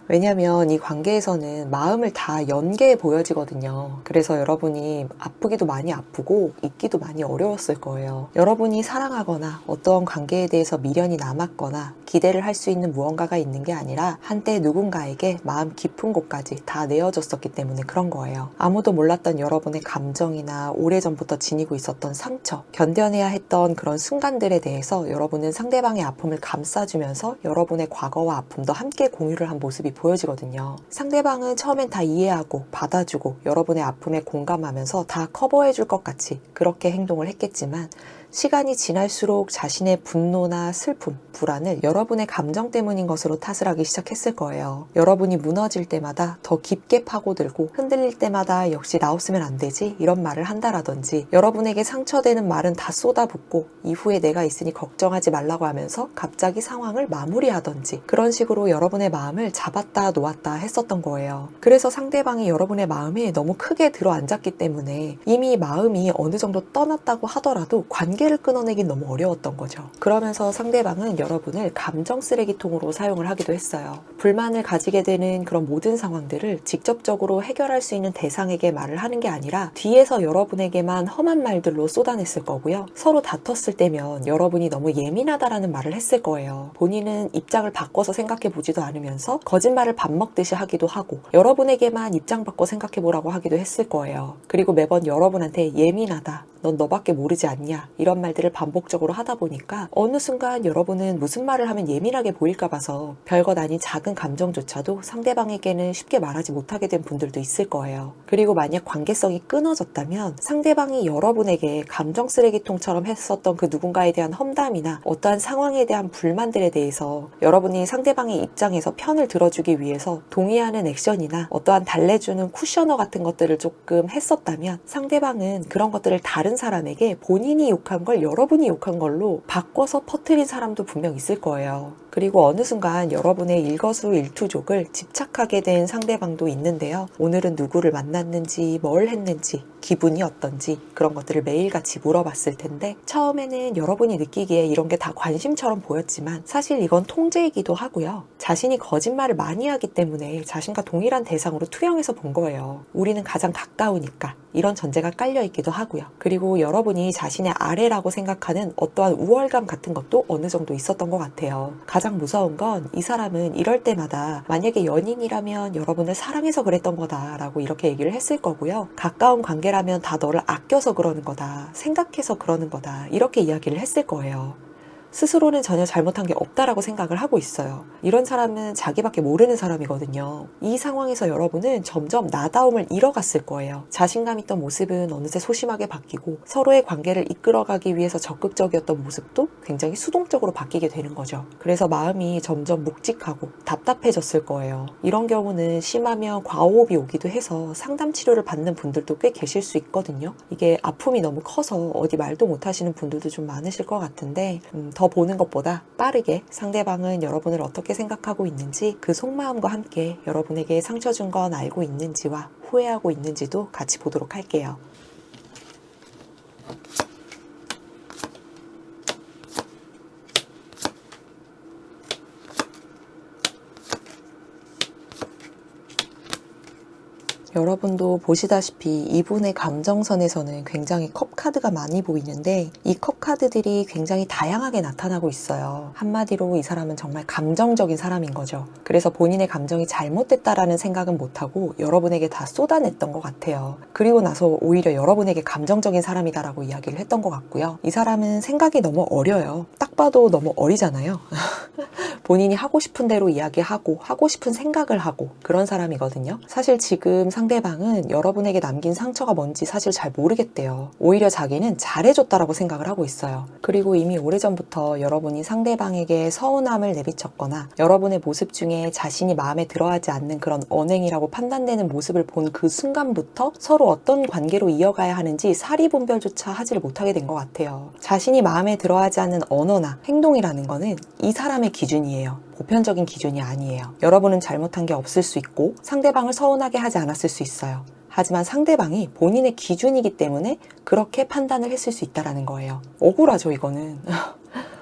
왜냐면 이 관계에서는 마음을 다 연계해 보여지거든요. 그래서 여러분이 아프기도 많이 아프고 잊기도 많이 어려웠을 거예요. 여러분이 사랑하거나 어떤 관계에 대해서 미련이 남았거나 기대를 할 수 있는 무언가가 있는 게 아니라 한때 누군가에게 마음 깊은 곳까지 다 내어줬었기 때문에 그런 거예요. 아무도 몰랐던 여러분의 감정이나 오래전부터 지니고 있었던 상처, 견뎌내야 했던 그런 순간들에 대해서 여러분은 상대방의 아픔을 감싸주면서 여러분의 과거와 아픔도 함께 공유를 한 모습이 보여지거든요. 상대방은 처음엔 다 이해하고 받아주고 여러분의 아픔에 공감하면서 다 커버해줄 것 같이 그렇게 행동을 했겠지만 시간이 지날수록 자신의 분노나 슬픔, 불안을 여러분의 감정 때문인 것으로 탓을 하기 시작했을 거예요. 여러분이 무너질 때마다 더 깊게 파고들고 흔들릴 때마다 역시 나 없으면 안 되지 이런 말을 한다라든지 여러분에게 상처되는 말은 다 쏟아붓고 이후에 내가 있으니 걱정하지 말라고 하면서 갑자기 상황을 마무리하던지 그런 식으로 여러분의 마음을 잡았다 놓았다 했었던 거예요. 그래서 상대방이 여러분의 마음에 너무 크게 들어앉았기 때문에 이미 마음이 어느 정도 떠났다고 하더라도 관계를 끊어내긴 너무 어려웠던 거죠. 그러면서 상대방은 여러분을 감정 쓰레기통으로 사용을 하기도 했어요. 불만을 가지게 되는 그런 모든 상황들을 직접적으로 해결할 수 있는 대상에게 말을 하는 게 아니라 뒤에서 여러분에게만 험한 말들로 쏟아냈을 거고요. 서로 다퉜을 때면 여러분이 너무 예민하다라는 말을 했을 거예요. 본인은 입장을 바꿔서 생각해 보지도 않으면서 거짓말을 밥 먹듯이 하기도 하고 여러분에게만 입장 바꿔 생각해 보라고 하기도 했을 거예요. 그리고 매번 여러분한테 예민하다, 넌 너밖에 모르지 않냐 이런 말들을 반복적으로 하다 보니까 어느 순간 여러분은 무슨 말을 하면 예민하게 보일까 봐서 별것 아닌 작은 감정조차도 상대방에게는 쉽게 말하지 못하게 된 분들도 있을 거예요. 그리고 만약 관계성이 끊어졌다면 상대방이 여러분에게 감정 쓰레기통처럼 했었던 그 누군가에 대한 험담이나 어떠한 상황에 대한 불만들에 대해서 여러분이 상대방의 입장에서 편을 들어주기 위해서 동의하는 액션이나 어떠한 달래주는 쿠셔너 같은 것들을 조금 했었다면 상대방은 그런 것들을 다른 사람에게 본인이 욕한 걸 여러분이 욕한 걸로 바꿔서 퍼뜨린 사람도 분명 있을 거예요. 그리고 어느 순간 여러분의 일거수일투족을 집착하게 된 상대방도 있는데요. 오늘은 누구를 만났는지 뭘 했는지 기분이 어떤지 그런 것들을 매일같이 물어봤을 텐데 처음에는 여러분이 느끼기에 이런 게 다 관심처럼 보였지만 사실 이건 통제이기도 하고요. 자신이 거짓말을 많이 하기 때문에 자신과 동일한 대상으로 투영해서 본 거예요. 우리는 가장 가까우니까 이런 전제가 깔려있기도 하고요. 그리고 여러분이 자신의 아래라고 생각하는 어떠한 우월감 같은 것도 어느 정도 있었던 것 같아요. 가장 무서운 건 이 사람은 이럴 때마다 만약에 연인이라면 여러분을 사랑해서 그랬던 거다라고 이렇게 얘기를 했을 거고요. 가까운 관계라면 다 너를 아껴서 그러는 거다, 생각해서 그러는 거다 이렇게 이야기를 했을 거예요. 스스로는 전혀 잘못한 게 없다라고 생각을 하고 있어요. 이런 사람은 자기밖에 모르는 사람이거든요. 이 상황에서 여러분은 점점 나다움을 잃어갔을 거예요. 자신감 있던 모습은 어느새 소심하게 바뀌고 서로의 관계를 이끌어가기 위해서 적극적이었던 모습도 굉장히 수동적으로 바뀌게 되는 거죠. 그래서 마음이 점점 묵직하고 답답해졌을 거예요. 이런 경우는 심하면 과호흡이 오기도 해서 상담 치료를 받는 분들도 꽤 계실 수 있거든요. 이게 아픔이 너무 커서 어디 말도 못 하시는 분들도 좀 많으실 것 같은데 더 보는 것보다 빠르게 상대방은 여러분을 어떻게 생각하고 있는지 그 속마음과 함께 여러분에게 상처 준 건 알고 있는지와 후회하고 있는지도 같이 보도록 할게요. 여러분도 보시다시피 이분의 감정선에서는 굉장히 컵카드가 많이 보이는데 이 컵카드들이 굉장히 다양하게 나타나고 있어요. 한마디로 이 사람은 정말 감정적인 사람인 거죠. 그래서 본인의 감정이 잘못됐다라는 생각은 못하고 여러분에게 다 쏟아냈던 것 같아요. 그리고 나서 오히려 여러분에게 감정적인 사람이다라고 이야기를 했던 것 같고요. 이 사람은 생각이 너무 어려요. 딱 봐도 너무 어리잖아요. 본인이 하고 싶은 대로 이야기하고 하고 싶은 생각을 하고 그런 사람이거든요. 사실 지금 상대방은 여러분에게 남긴 상처가 뭔지 사실 잘 모르겠대요. 오히려 자기는 잘해줬다라고 생각을 하고 있어요. 그리고 이미 오래전부터 여러분이 상대방에게 서운함을 내비쳤거나 여러분의 모습 중에 자신이 마음에 들어하지 않는 그런 언행이라고 판단되는 모습을 본 그 순간부터 서로 어떤 관계로 이어가야 하는지 사리분별조차 하지를 못하게 된 것 같아요. 자신이 마음에 들어하지 않는 언어나 행동이라는 거는 이 사람의 기준이에요. 보편적인 기준이 아니에요. 여러분은 잘못한 게 없을 수 있고 상대방을 서운하게 하지 않았을 수 있어요. 하지만 상대방이 본인의 기준이기 때문에 그렇게 판단을 했을 수 있다는 거예요. 억울하죠, 이거는.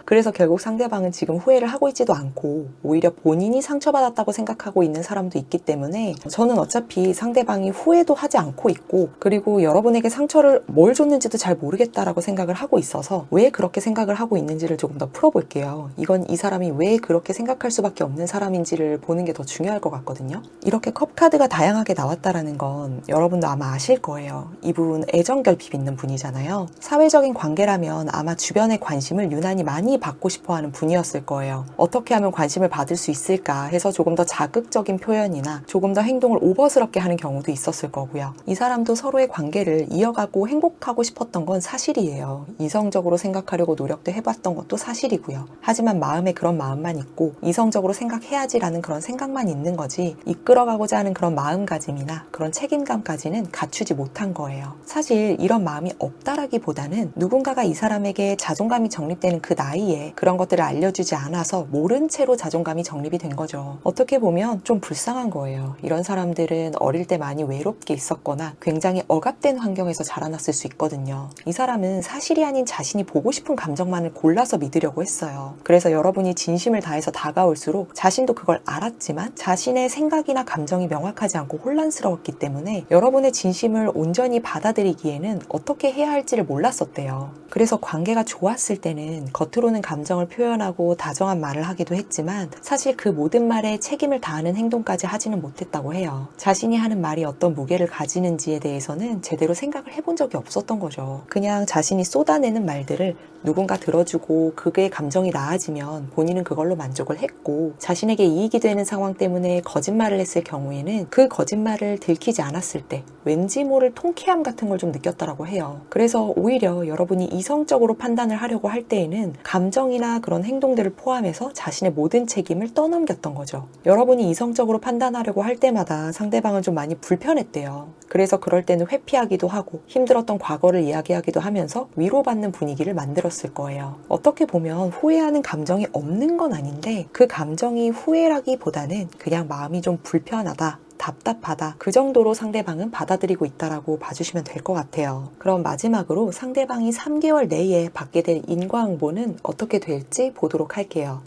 그래서 결국 상대방은 지금 후회를 하고 있지도 않고 오히려 본인이 상처받았다고 생각하고 있는 사람도 있기 때문에 저는 어차피 상대방이 후회도 하지 않고 있고 그리고 여러분에게 상처를 뭘 줬는지도 잘 모르겠다라고 생각을 하고 있어서 왜 그렇게 생각을 하고 있는지를 조금 더 풀어볼게요. 이건 이 사람이 왜 그렇게 생각할 수밖에 없는 사람인지를 보는 게 더 중요할 것 같거든요. 이렇게 컵카드가 다양하게 나왔다라는 건 여러분도 아마 아실 거예요. 이분 애정결핍 있는 분이잖아요. 사회적인 관계라면 아마 주변의 관심을 유난히 많이 받고 싶어하는 분이었을 거예요. 어떻게 하면 관심을 받을 수 있을까 해서 조금 더 자극적인 표현이나 조금 더 행동을 오버스럽게 하는 경우도 있었을 거고요. 이 사람도 서로의 관계를 이어가고 행복하고 싶었던 건 사실이에요. 이성적으로 생각하려고 노력도 해봤던 것도 사실이고요. 하지만 마음에 그런 마음만 있고 이성적으로 생각해야지라는 그런 생각만 있는 거지 이끌어가고자 하는 그런 마음가짐이나 그런 책임감까지는 갖추지 못한 거예요. 사실 이런 마음이 없다라기보다는 누군가가 이 사람에게 자존감이 정립되는 그 나이에 그런 것들을 알려주지 않아서 모른 채로 자존감이 정립이 된 거죠. 어떻게 보면 좀 불쌍한 거예요. 이런 사람들은 어릴 때 많이 외롭게 있었거나 굉장히 억압된 환경에서 자라났을 수 있거든요. 이 사람은 사실이 아닌 자신이 보고 싶은 감정만을 골라서 믿으려고 했어요. 그래서 여러분이 진심을 다해서 다가올수록 자신도 그걸 알았지만 자신의 생각이나 감정이 명확하지 않고 혼란스러웠기 때문에 여러분의 진심을 온전히 받아들이기에는 어떻게 해야 할지를 몰랐었대요. 그래서 관계가 좋았을 때는 겉으로는 감정을 표현하고 다정한 말을 하기도 했지만 사실 그 모든 말에 책임을 다하는 행동까지 하지는 못했다고 해요. 자신이 하는 말이 어떤 무게를 가지는지에 대해서는 제대로 생각을 해본 적이 없었던 거죠. 그냥 자신이 쏟아내는 말들을 누군가 들어주고 그게 감정이 나아지면 본인은 그걸로 만족을 했고 자신에게 이익이 되는 상황 때문에 거짓말을 했을 경우에는 그 거짓말을 들키지 않았을 때 왠지 모를 통쾌함 같은 걸 좀 느꼈다라고 해요. 그래서 오히려 여러분이 이성적으로 판단을 하려고 할 때에는 감정이나 그런 행동들을 포함해서 자신의 모든 책임을 떠넘겼던 거죠. 여러분이 이성적으로 판단하려고 할 때마다 상대방은 좀 많이 불편했대요. 그래서 그럴 때는 회피하기도 하고 힘들었던 과거를 이야기하기도 하면서 위로받는 분위기를 만들었을 거예요. 어떻게 보면 후회하는 감정이 없는 건 아닌데 그 감정이 후회라기보다는 그냥 마음이 좀 불편하다, 답답하다 그 정도로 상대방은 받아들이고 있다라고 봐주시면 될 것 같아요. 그럼 마지막으로 상대방이 3개월 내에 받게 될 인과응보는 어떻게 될지 보도록 할게요.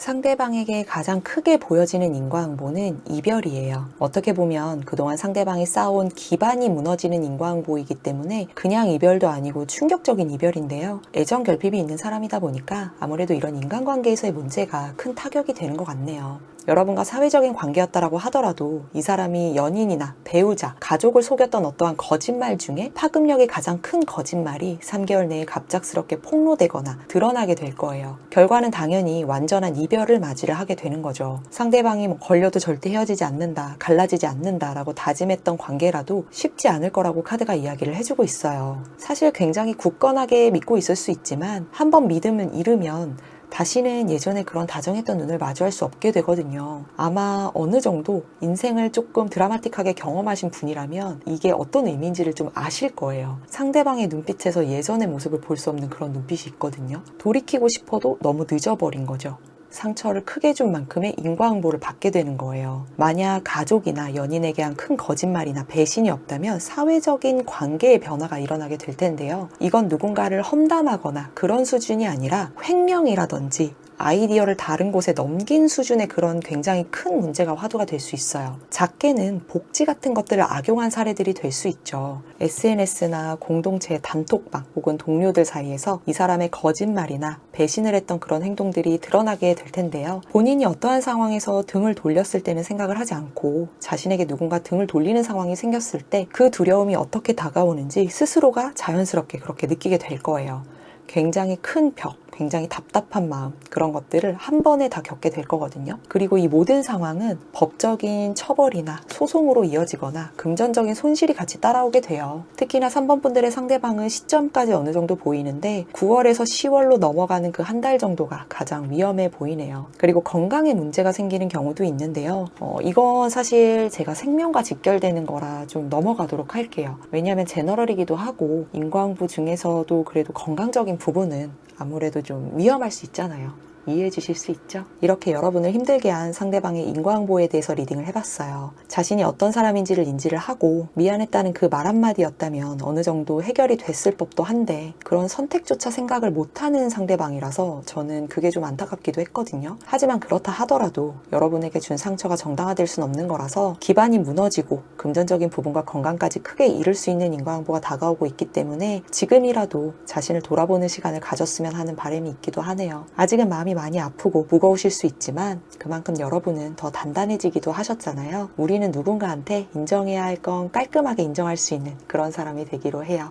상대방에게 가장 크게 보여지는 인과응보는 이별이에요. 어떻게 보면 그동안 상대방이 쌓아온 기반이 무너지는 인과응보이기 때문에 그냥 이별도 아니고 충격적인 이별인데요. 애정 결핍이 있는 사람이다 보니까 아무래도 이런 인간관계에서의 문제가 큰 타격이 되는 것 같네요. 여러분과 사회적인 관계였다라고 하더라도 이 사람이 연인이나 배우자, 가족을 속였던 어떠한 거짓말 중에 파급력이 가장 큰 거짓말이 3개월 내에 갑작스럽게 폭로되거나 드러나게 될 거예요. 결과는 당연히 완전한 이별을 맞이를 하게 되는 거죠. 상대방이 걸려도 절대 헤어지지 않는다, 갈라지지 않는다 라고 다짐했던 관계라도 쉽지 않을 거라고 카드가 이야기를 해주고 있어요. 사실 굉장히 굳건하게 믿고 있을 수 있지만 한번 믿음을 잃으면 다시는 예전에 그런 다정했던 눈을 마주할 수 없게 되거든요. 아마 어느 정도 인생을 조금 드라마틱하게 경험하신 분이라면 이게 어떤 의미인지를 좀 아실 거예요. 상대방의 눈빛에서 예전의 모습을 볼 수 없는 그런 눈빛이 있거든요. 돌이키고 싶어도 너무 늦어버린 거죠. 상처를 크게 준 만큼의 인과응보를 받게 되는 거예요. 만약 가족이나 연인에게 한 큰 거짓말이나 배신이 없다면 사회적인 관계의 변화가 일어나게 될 텐데요. 이건 누군가를 험담하거나 그런 수준이 아니라 횡령이라든지 아이디어를 다른 곳에 넘긴 수준의 그런 굉장히 큰 문제가 화두가 될 수 있어요. 작게는 복지 같은 것들을 악용한 사례들이 될 수 있죠. SNS나 공동체 단톡방 혹은 동료들 사이에서 이 사람의 거짓말이나 배신을 했던 그런 행동들이 드러나게 될 텐데요. 본인이 어떠한 상황에서 등을 돌렸을 때는 생각을 하지 않고 자신에게 누군가 등을 돌리는 상황이 생겼을 때 그 두려움이 어떻게 다가오는지 스스로가 자연스럽게 그렇게 느끼게 될 거예요. 굉장히 큰 벽, 굉장히 답답한 마음, 그런 것들을 한 번에 다 겪게 될 거거든요. 그리고 이 모든 상황은 법적인 처벌이나 소송으로 이어지거나 금전적인 손실이 같이 따라오게 돼요. 특히나 3번 분들의 상대방은 시점까지 어느 정도 보이는데 9월에서 10월로 넘어가는 그 한 달 정도가 가장 위험해 보이네요. 그리고 건강에 문제가 생기는 경우도 있는데요. 이건 사실 제가 생명과 직결되는 거라 좀 넘어가도록 할게요. 왜냐하면 제너럴이기도 하고 인과응보 중에서도 그래도 건강적인 부분은 아무래도 좀 위험할 수 있잖아요. 이해해 주실 수 있죠? 이렇게 여러분을 힘들게 한 상대방의 인과응보에 대해서 리딩을 해봤어요. 자신이 어떤 사람인지를 인지를 하고 미안했다는 그 말 한마디였다면 어느 정도 해결이 됐을 법도 한데 그런 선택조차 생각을 못하는 상대방이라서 저는 그게 좀 안타깝기도 했거든요. 하지만 그렇다 하더라도 여러분에게 준 상처가 정당화될 순 없는 거라서 기반이 무너지고 금전적인 부분과 건강까지 크게 잃을 수 있는 인과응보가 다가오고 있기 때문에 지금이라도 자신을 돌아보는 시간을 가졌으면 하는 바람이 있기도 하네요. 아직은 마음이 많이 아프고 무거우실 수 있지만 그만큼 여러분은 더 단단해지기도 하셨잖아요. 우리는 누군가한테 인정해야 할 건 깔끔하게 인정할 수 있는 그런 사람이 되기로 해요.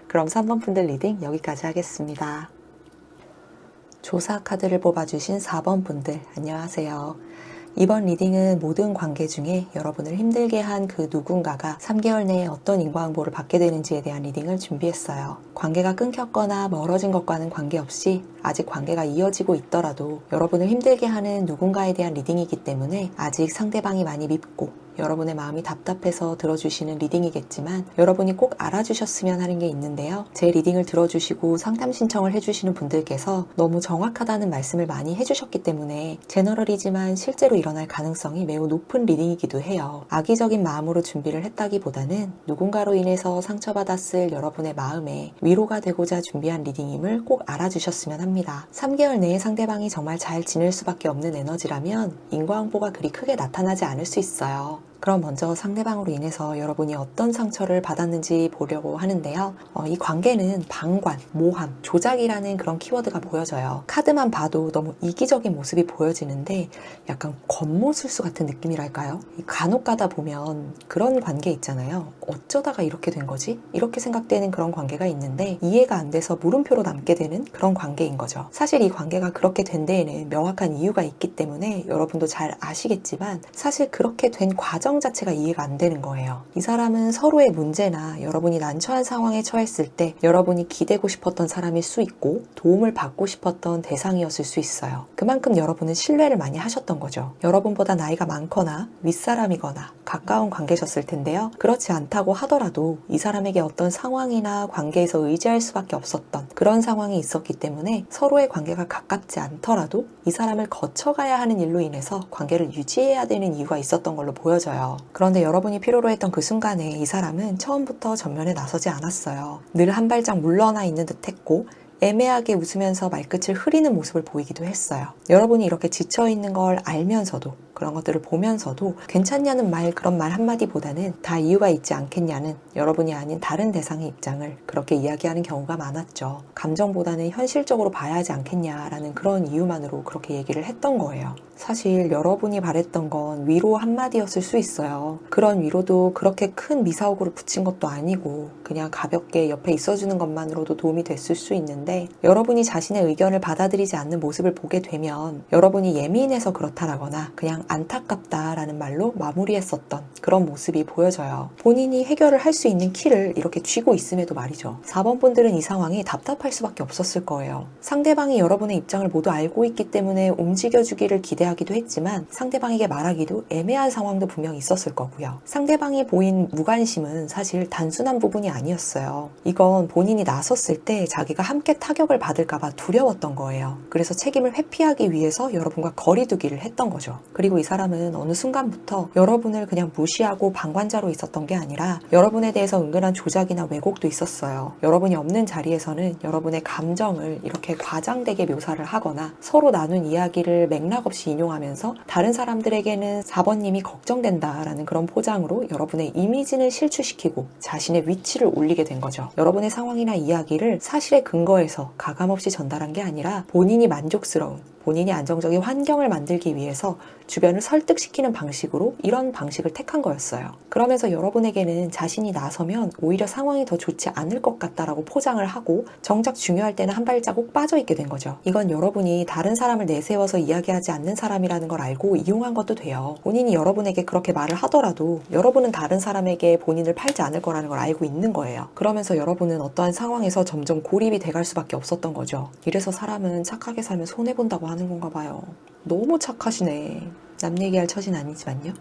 그럼 3번 분들 리딩 여기까지 하겠습니다. 조사 카드를 뽑아주신 4번 분들 안녕하세요. 이번 리딩은 모든 관계 중에 여러분을 힘들게 한 그 누군가가 3개월 내에 어떤 인과응보를 받게 되는지에 대한 리딩을 준비했어요. 관계가 끊겼거나 멀어진 것과는 관계없이 아직 관계가 이어지고 있더라도 여러분을 힘들게 하는 누군가에 대한 리딩이기 때문에 아직 상대방이 많이 밉고 여러분의 마음이 답답해서 들어주시는 리딩이겠지만 여러분이 꼭 알아주셨으면 하는 게 있는데요. 제 리딩을 들어주시고 상담 신청을 해주시는 분들께서 너무 정확하다는 말씀을 많이 해주셨기 때문에 제너럴이지만 실제로 일어날 가능성이 매우 높은 리딩이기도 해요. 악의적인 마음으로 준비를 했다기보다는 누군가로 인해서 상처받았을 여러분의 마음에 위로가 되고자 준비한 리딩임을 꼭 알아주셨으면 합니다. 3개월 내에 상대방이 정말 잘 지낼 수밖에 없는 에너지라면 인과응보가 그리 크게 나타나지 않을 수 있어요. 그럼 먼저 상대방으로 인해서 여러분이 어떤 상처를 받았는지 보려고 하는데요. 이 관계는 방관, 모함, 조작이라는 그런 키워드가 보여져요. 카드만 봐도 너무 이기적인 모습이 보여지는데 약간 겉모술수 같은 느낌이랄까요? 간혹 가다 보면 그런 관계 있잖아요. 어쩌다가 이렇게 된 거지? 이렇게 생각되는 그런 관계가 있는데 이해가 안 돼서 물음표로 남게 되는 그런 관계인 거죠. 사실 이 관계가 그렇게 된 데에는 명확한 이유가 있기 때문에 여러분도 잘 아시겠지만 사실 그렇게 된 과정 자체가 이해가 안 되는 거예요. 이 사람은 서로의 문제나 여러분이 난처한 상황에 처했을 때 여러분이 기대고 싶었던 사람일 수 있고 도움을 받고 싶었던 대상이었을 수 있어요. 그만큼 여러분은 신뢰를 많이 하셨던 거죠. 여러분보다 나이가 많거나 윗사람이거나 가까운 관계셨을 텐데요. 그렇지 않다고 하더라도 이 사람에게 어떤 상황이나 관계에서 의지할 수밖에 없었던 그런 상황이 있었기 때문에 서로의 관계가 가깝지 않더라도 이 사람을 거쳐가야 하는 일로 인해서 관계를 유지해야 되는 이유가 있었던 걸로 보여져요. 그런데 여러분이 필요로 했던 그 순간에 이 사람은 처음부터 전면에 나서지 않았어요. 늘 한 발짝 물러나 있는 듯 했고 애매하게 웃으면서 말끝을 흐리는 모습을 보이기도 했어요. 여러분이 이렇게 지쳐있는 걸 알면서도, 그런 것들을 보면서도 괜찮냐는 말, 그런 말 한마디보다는 다 이유가 있지 않겠냐는, 여러분이 아닌 다른 대상의 입장을 그렇게 이야기하는 경우가 많았죠. 감정보다는 현실적으로 봐야 하지 않겠냐라는 그런 이유만으로 그렇게 얘기를 했던 거예요. 사실 여러분이 바랬던 건 위로 한마디였을 수 있어요. 그런 위로도 그렇게 큰 미사오구를 붙인 것도 아니고 그냥 가볍게 옆에 있어주는 것만으로도 도움이 됐을 수 있는데, 여러분이 자신의 의견을 받아들이지 않는 모습을 보게 되면 여러분이 예민해서 그렇다라거나 그냥 안타깝다라는 말로 마무리했었던 그런 모습이 보여져요. 본인이 해결을 할 수 있는 키를 이렇게 쥐고 있음에도 말이죠. 4번 분들은 이 상황이 답답할 수밖에 없었을 거예요. 상대방이 여러분의 입장을 모두 알고 있기 때문에 움직여주기를 기대하기도 했지만 상대방에게 말하기도 애매한 상황도 분명히 있었을 거고요. 상대방이 보인 무관심은 사실 단순한 부분이 아니었어요. 이건 본인이 나섰을 때 자기가 함께 타격을 받을까봐 두려웠던 거예요. 그래서 책임을 회피하기 위해서 여러분과 거리 두기를 했던 거죠. 그리고 이 사람은 어느 순간부터 여러분을 그냥 무시하고 방관자로 있었던 게 아니라 여러분에 대해서 은근한 조작이나 왜곡도 있었어요. 여러분이 없는 자리에서는 여러분의 감정을 이렇게 과장되게 묘사를 하거나 서로 나눈 이야기를 맥락 없이 인용하면서 다른 사람들에게는 4번님이 걱정된다라는 그런 포장으로 여러분의 이미지를 실추시키고 자신의 위치를 올리게 된 거죠. 여러분의 상황이나 이야기를 사실에 근거해서 가감없이 전달한 게 아니라 본인이 만족스러운, 본인이 안정적인 환경을 만들기 위해서 주변을 설득시키는 방식으로 이런 방식을 택한 거였어요. 그러면서 여러분에게는 자신이 나서면 오히려 상황이 더 좋지 않을 것 같다라고 포장을 하고 정작 중요할 때는 한 발자국 빠져있게 된 거죠. 이건 여러분이 다른 사람을 내세워서 이야기하지 않는 사람이라는 걸 알고 이용한 것도 돼요. 본인이 여러분에게 그렇게 말을 하더라도 여러분은 다른 사람에게 본인을 팔지 않을 거라는 걸 알고 있는 거예요. 그러면서 여러분은 어떠한 상황에서 점점 고립이 돼갈 수밖에 없었던 거죠. 이래서 사람은 착하게 살면 손해본다고 하는 건가 봐요. 너무 착하시네. 남 얘기할 처지는 아니지만요.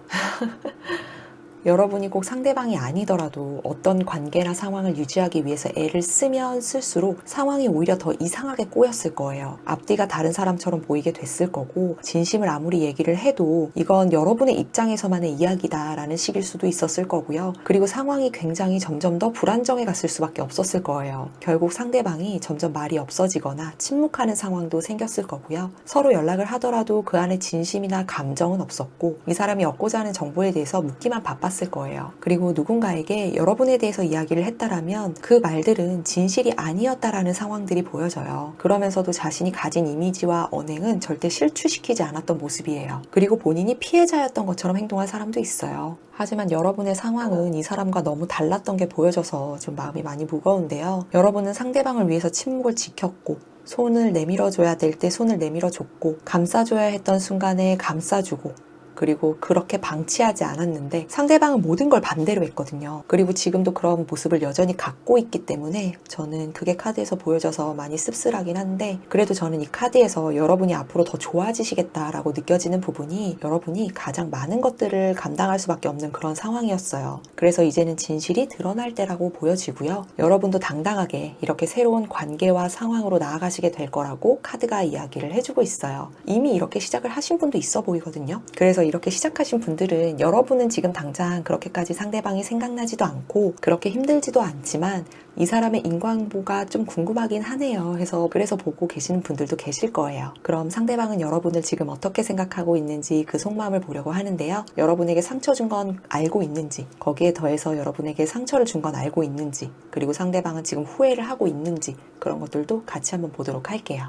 여러분이 꼭 상대방이 아니더라도 어떤 관계나 상황을 유지하기 위해서 애를 쓰면 쓸수록 상황이 오히려 더 이상하게 꼬였을 거예요. 앞뒤가 다른 사람처럼 보이게 됐을 거고, 진심을 아무리 얘기를 해도 이건 여러분의 입장에서만의 이야기다라는 식일 수도 있었을 거고요. 그리고 상황이 굉장히 점점 더 불안정해 갔을 수밖에 없었을 거예요. 결국 상대방이 점점 말이 없어지거나 침묵하는 상황도 생겼을 거고요. 서로 연락을 하더라도 그 안에 진심이나 감정은 없었고, 이 사람이 얻고자 하는 정보에 대해서 묻기만 바빴을 거예요. 그리고 누군가에게 여러분에 대해서 이야기를 했다라면 그 말들은 진실이 아니었다라는 상황들이 보여져요. 그러면서도 자신이 가진 이미지와 언행은 절대 실추시키지 않았던 모습이에요. 그리고 본인이 피해자였던 것처럼 행동한 사람도 있어요. 하지만 여러분의 상황은 이 사람과 너무 달랐던 게 보여져서 좀 마음이 많이 무거운데요. 여러분은 상대방을 위해서 침묵을 지켰고, 손을 내밀어줘야 될 때 손을 내밀어줬고, 감싸줘야 했던 순간에 감싸주고, 그리고 그렇게 방치하지 않았는데 상대방은 모든 걸 반대로 했거든요. 그리고 지금도 그런 모습을 여전히 갖고 있기 때문에 저는 그게 카드에서 보여져서 많이 씁쓸하긴 한데, 그래도 저는 이 카드에서 여러분이 앞으로 더 좋아지시겠다라고 느껴지는 부분이 여러분이 가장 많은 것들을 감당할 수밖에 없는 그런 상황이었어요. 그래서 이제는 진실이 드러날 때라고 보여지고요. 여러분도 당당하게 이렇게 새로운 관계와 상황으로 나아가시게 될 거라고 카드가 이야기를 해주고 있어요. 이미 이렇게 시작을 하신 분도 있어 보이거든요. 그래서 이렇게 시작하신 분들은 여러분은 지금 당장 그렇게까지 상대방이 생각나지도 않고 그렇게 힘들지도 않지만 이 사람의 인과응보가 좀 궁금하긴 하네요 해서 그래서 보고 계시는 분들도 계실 거예요. 그럼 상대방은 여러분을 지금 어떻게 생각하고 있는지 그 속마음을 보려고 하는데요. 여러분에게 상처 준 건 알고 있는지, 거기에 더해서 여러분에게 상처를 준 건 알고 있는지, 그리고 상대방은 지금 후회를 하고 있는지, 그런 것들도 같이 한번 보도록 할게요.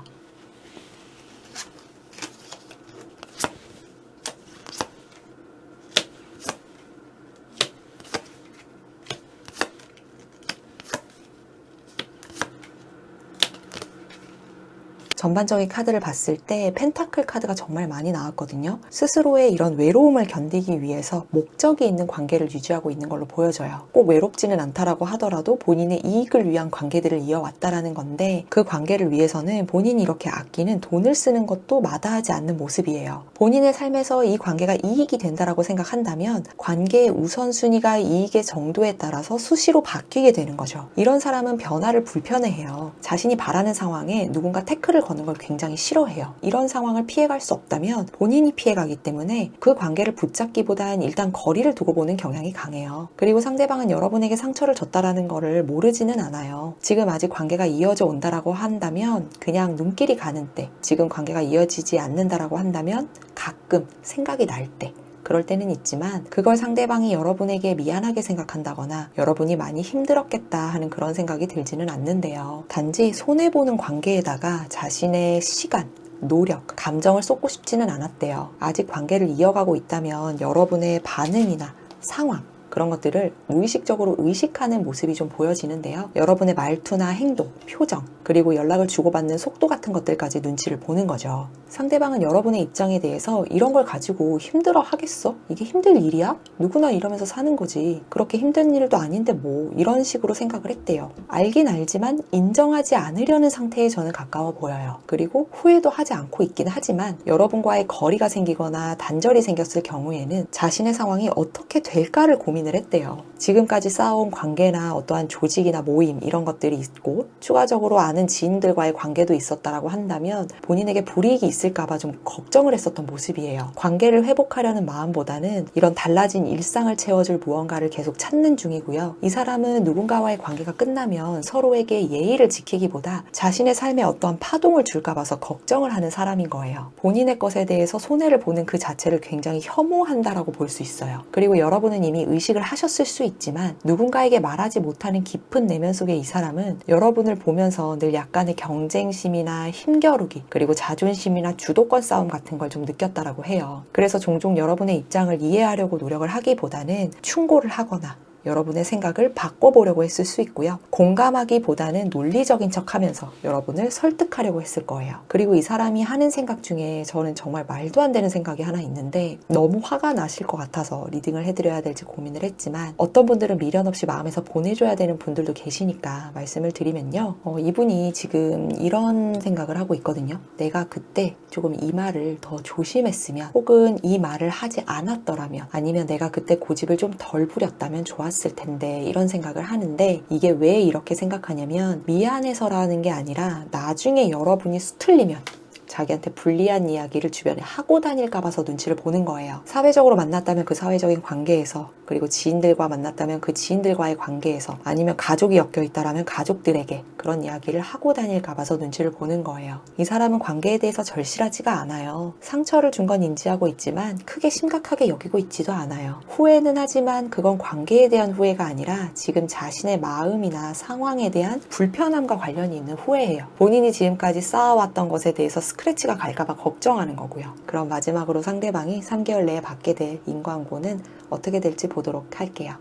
전반적인 카드를 봤을 때 펜타클 카드가 정말 많이 나왔거든요. 스스로의 이런 외로움을 견디기 위해서 목적이 있는 관계를 유지하고 있는 걸로 보여져요. 꼭 외롭지는 않다라고 하더라도 본인의 이익을 위한 관계들을 이어왔다라는 건데, 그 관계를 위해서는 본인이 이렇게 아끼는 돈을 쓰는 것도 마다하지 않는 모습이에요. 본인의 삶에서 이 관계가 이익이 된다라고 생각한다면 관계의 우선순위가 이익의 정도에 따라서 수시로 바뀌게 되는 거죠. 이런 사람은 변화를 불편해해요. 자신이 바라는 상황에 누군가 태클을 거는 얻는 걸 굉장히 싫어해요. 이런 상황을 피해갈 수 없다면 본인이 피해가기 때문에 그 관계를 붙잡기보단 일단 거리를 두고 보는 경향이 강해요. 그리고 상대방은 여러분에게 상처를 줬다라는 거를 모르지는 않아요. 지금 아직 관계가 이어져 온다라고 한다면 그냥 눈길이 가는 때, 지금 관계가 이어지지 않는다라고 한다면 가끔 생각이 날 때, 그럴 때는 있지만 그걸 상대방이 여러분에게 미안하게 생각한다거나 여러분이 많이 힘들었겠다 하는 그런 생각이 들지는 않는데요. 단지 손해보는 관계에다가 자신의 시간, 노력, 감정을 쏟고 싶지는 않았대요. 아직 관계를 이어가고 있다면 여러분의 반응이나 상황, 그런 것들을 무의식적으로 의식하는 모습이 좀 보여지는데요. 여러분의 말투나 행동, 표정, 그리고 연락을 주고받는 속도 같은 것들까지 눈치를 보는 거죠. 상대방은 여러분의 입장에 대해서 이런 걸 가지고 힘들어 하겠어? 이게 힘들 일이야? 누구나 이러면서 사는 거지. 그렇게 힘든 일도 아닌데 뭐, 이런 식으로 생각을 했대요. 알긴 알지만 인정하지 않으려는 상태에 저는 가까워 보여요. 그리고 후회도 하지 않고 있긴 하지만 여러분과의 거리가 생기거나 단절이 생겼을 경우에는 자신의 상황이 어떻게 될까를 고민을 했대요. 지금까지 쌓아온 관계나 어떠한 조직이나 모임 이런 것들이 있고 추가적으로 아는 지인들과의 관계도 있었다라고 한다면 본인에게 불이익이 있을까봐 좀 걱정을 했었던 모습이에요. 관계를 회복하려는 마음보다는 이런 달라진 일상을 채워줄 무언가를 계속 찾는 중이고요. 이 사람은 누군가와의 관계가 끝나면 서로에게 예의를 지키기보다 자신의 삶에 어떠한 파동을 줄까 봐서 걱정을 하는 사람인 거예요. 본인의 것에 대해서 손해를 보는 그 자체를 굉장히 혐오한다라고 볼 수 있어요. 그리고 여러분은 이미 의식을 하셨을 수 있지만 누군가에게 말하지 못하는 깊은 내면 속에 이 사람은 여러분을 보면서 늘 약간의 경쟁심이나 힘겨루기, 그리고 자존심이나 주도권 싸움 같은 걸 좀 느꼈다라고 해요. 그래서 종종 여러분의 입장을 이해하려고 노력을 하기보다는 충고를 하거나 여러분의 생각을 바꿔보려고 했을 수 있고요. 공감하기보다는 논리적인 척하면서 여러분을 설득하려고 했을 거예요. 그리고 이 사람이 하는 생각 중에 저는 정말 말도 안 되는 생각이 하나 있는데 너무 화가 나실 것 같아서 리딩을 해드려야 될지 고민을 했지만 어떤 분들은 미련 없이 마음에서 보내줘야 되는 분들도 계시니까 말씀을 드리면요. 이분이 지금 이런 생각을 하고 있거든요. 내가 그때 조금 이 말을 더 조심했으면 혹은 이 말을 하지 않았더라면 아니면 내가 그때 고집을 좀 덜 부렸다면 좋았을 텐데 이런 생각을 하는데 이게 왜 이렇게 생각하냐면 미안해서라는 게 아니라 나중에 여러분이 수틀리면 자기한테 불리한 이야기를 주변에 하고 다닐까 봐서 눈치를 보는 거예요. 사회적으로 만났다면 그 사회적인 관계에서, 그리고 지인들과 만났다면 그 지인들과의 관계에서, 아니면 가족이 엮여 있다라면 가족들에게 그런 이야기를 하고 다닐까 봐서 눈치를 보는 거예요. 이 사람은 관계에 대해서 절실하지가 않아요. 상처를 준 건 인지하고 있지만 크게 심각하게 여기고 있지도 않아요. 후회는 하지만 그건 관계에 대한 후회가 아니라 지금 자신의 마음이나 상황에 대한 불편함과 관련이 있는 후회예요. 본인이 지금까지 쌓아왔던 것에 대해서 스크래치가 갈까봐 걱정하는 거고요. 그럼 마지막으로 상대방이 3개월 내에 받게 될 인과응보는 어떻게 될지 보도록 할게요.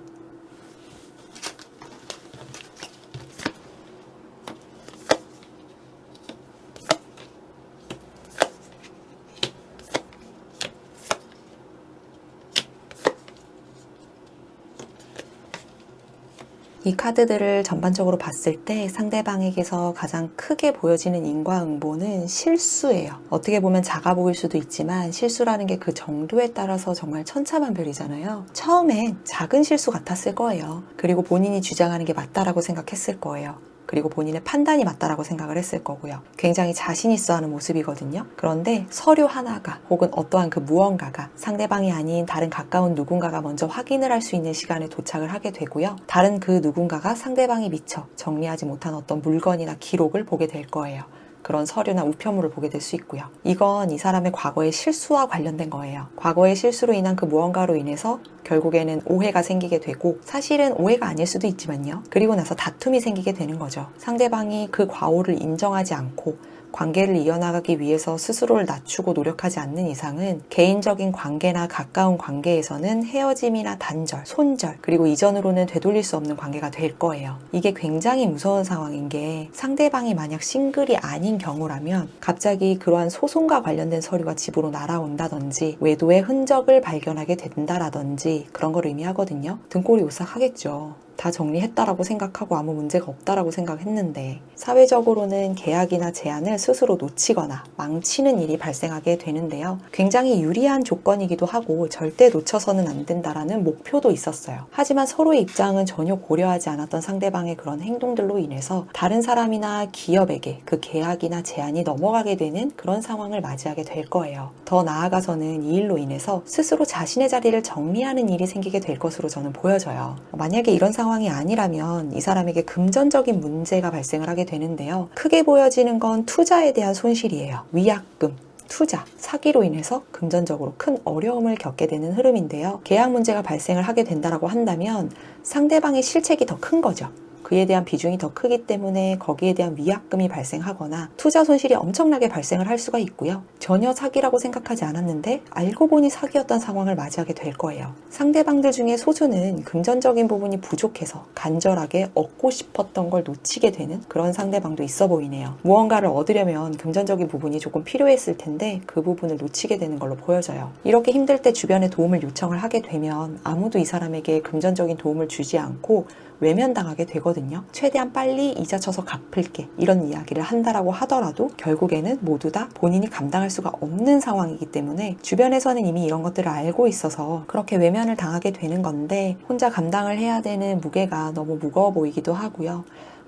이 카드들을 전반적으로 봤을 때 상대방에게서 가장 크게 보여지는 인과응보는 실수예요. 어떻게 보면 작아 보일 수도 있지만 실수라는 게 그 정도에 따라서 정말 천차만별이잖아요. 처음엔 작은 실수 같았을 거예요. 그리고 본인이 주장하는 게 맞다라고 생각했을 거예요. 그리고 본인의 판단이 맞다라고 생각을 했을 거고요. 굉장히 자신 있어 하는 모습이거든요. 그런데 서류 하나가 혹은 어떠한 그 무언가가 상대방이 아닌 다른 가까운 누군가가 먼저 확인을 할 수 있는 시간에 도착을 하게 되고요. 다른 그 누군가가 상대방이 미처 정리하지 못한 어떤 물건이나 기록을 보게 될 거예요. 그런 서류나 우편물을 보게 될 수 있고요. 이건 이 사람의 과거의 실수와 관련된 거예요. 과거의 실수로 인한 그 무언가로 인해서 결국에는 오해가 생기게 되고 사실은 오해가 아닐 수도 있지만요. 그리고 나서 다툼이 생기게 되는 거죠. 상대방이 그 과오를 인정하지 않고 관계를 이어나가기 위해서 스스로를 낮추고 노력하지 않는 이상은 개인적인 관계나 가까운 관계에서는 헤어짐이나 단절, 손절, 그리고 이전으로는 되돌릴 수 없는 관계가 될 거예요. 이게 굉장히 무서운 상황인 게 상대방이 만약 싱글이 아닌 경우라면 갑자기 그러한 소송과 관련된 서류가 집으로 날아온다든지 외도의 흔적을 발견하게 된다라든지 그런 걸 의미하거든요. 등골이 오싹하겠죠. 다 정리했다라고 생각하고 아무 문제가 없다라고 생각했는데 사회적으로는 계약이나 제안을 스스로 놓치거나 망치는 일이 발생하게 되는데요. 굉장히 유리한 조건이기도 하고 절대 놓쳐서는 안 된다라는 목표도 있었어요. 하지만 서로의 입장은 전혀 고려하지 않았던 상대방의 그런 행동들로 인해서 다른 사람이나 기업에게 그 계약이나 제안이 넘어가게 되는 그런 상황을 맞이하게 될 거예요. 더 나아가서는 이 일로 인해서 스스로 자신의 자리를 정리하는 일이 생기게 될 것으로 저는 보여져요. 만약에 이런 상황이 아니라면 이 사람에게 금전적인 문제가 발생을 하게 되는데요. 크게 보여지는 건 투자에 대한 손실이에요. 위약금, 투자, 사기로 인해서 금전적으로 큰 어려움을 겪게 되는 흐름인데요. 계약 문제가 발생을 하게 된다라고 한다면 상대방의 실책이 더 큰 거죠. 그에 대한 비중이 더 크기 때문에 거기에 대한 위약금이 발생하거나 투자 손실이 엄청나게 발생을 할 수가 있고요. 전혀 사기라고 생각하지 않았는데 알고 보니 사기였던 상황을 맞이하게 될 거예요. 상대방들 중에 소수는 금전적인 부분이 부족해서 간절하게 얻고 싶었던 걸 놓치게 되는 그런 상대방도 있어 보이네요. 무언가를 얻으려면 금전적인 부분이 조금 필요했을 텐데 그 부분을 놓치게 되는 걸로 보여져요. 이렇게 힘들 때 주변에 도움을 요청을 하게 되면 아무도 이 사람에게 금전적인 도움을 주지 않고 외면당하게 되거든요. 최대한 빨리 이자 쳐서 갚을게 이런 이야기를 한다라고 하더라도 결국에는 모두 다 본인이 감당할 수가 없는 상황이기 때문에 주변에서는 이미 이런 것들을 알고 있어서 그렇게 외면을 당하게 되는 건데 혼자 감당을 해야 되는 무게가 너무 무거워 보이기도 하고요.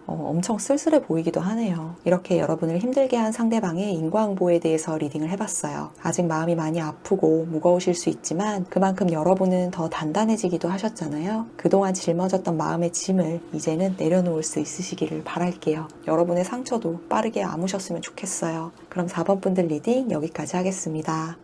엄청 쓸쓸해 보이기도 하네요. 이렇게 여러분을 힘들게 한 상대방의 인과응보에 대해서 리딩을 해봤어요. 아직 마음이 많이 아프고 무거우실 수 있지만 그만큼 여러분은 더 단단해지기도 하셨잖아요. 그동안 짊어졌던 마음의 짐을 이제는 내려놓을 수 있으시기를 바랄게요. 여러분의 상처도 빠르게 아무셨으면 좋겠어요. 그럼 4번 분들 리딩 여기까지 하겠습니다.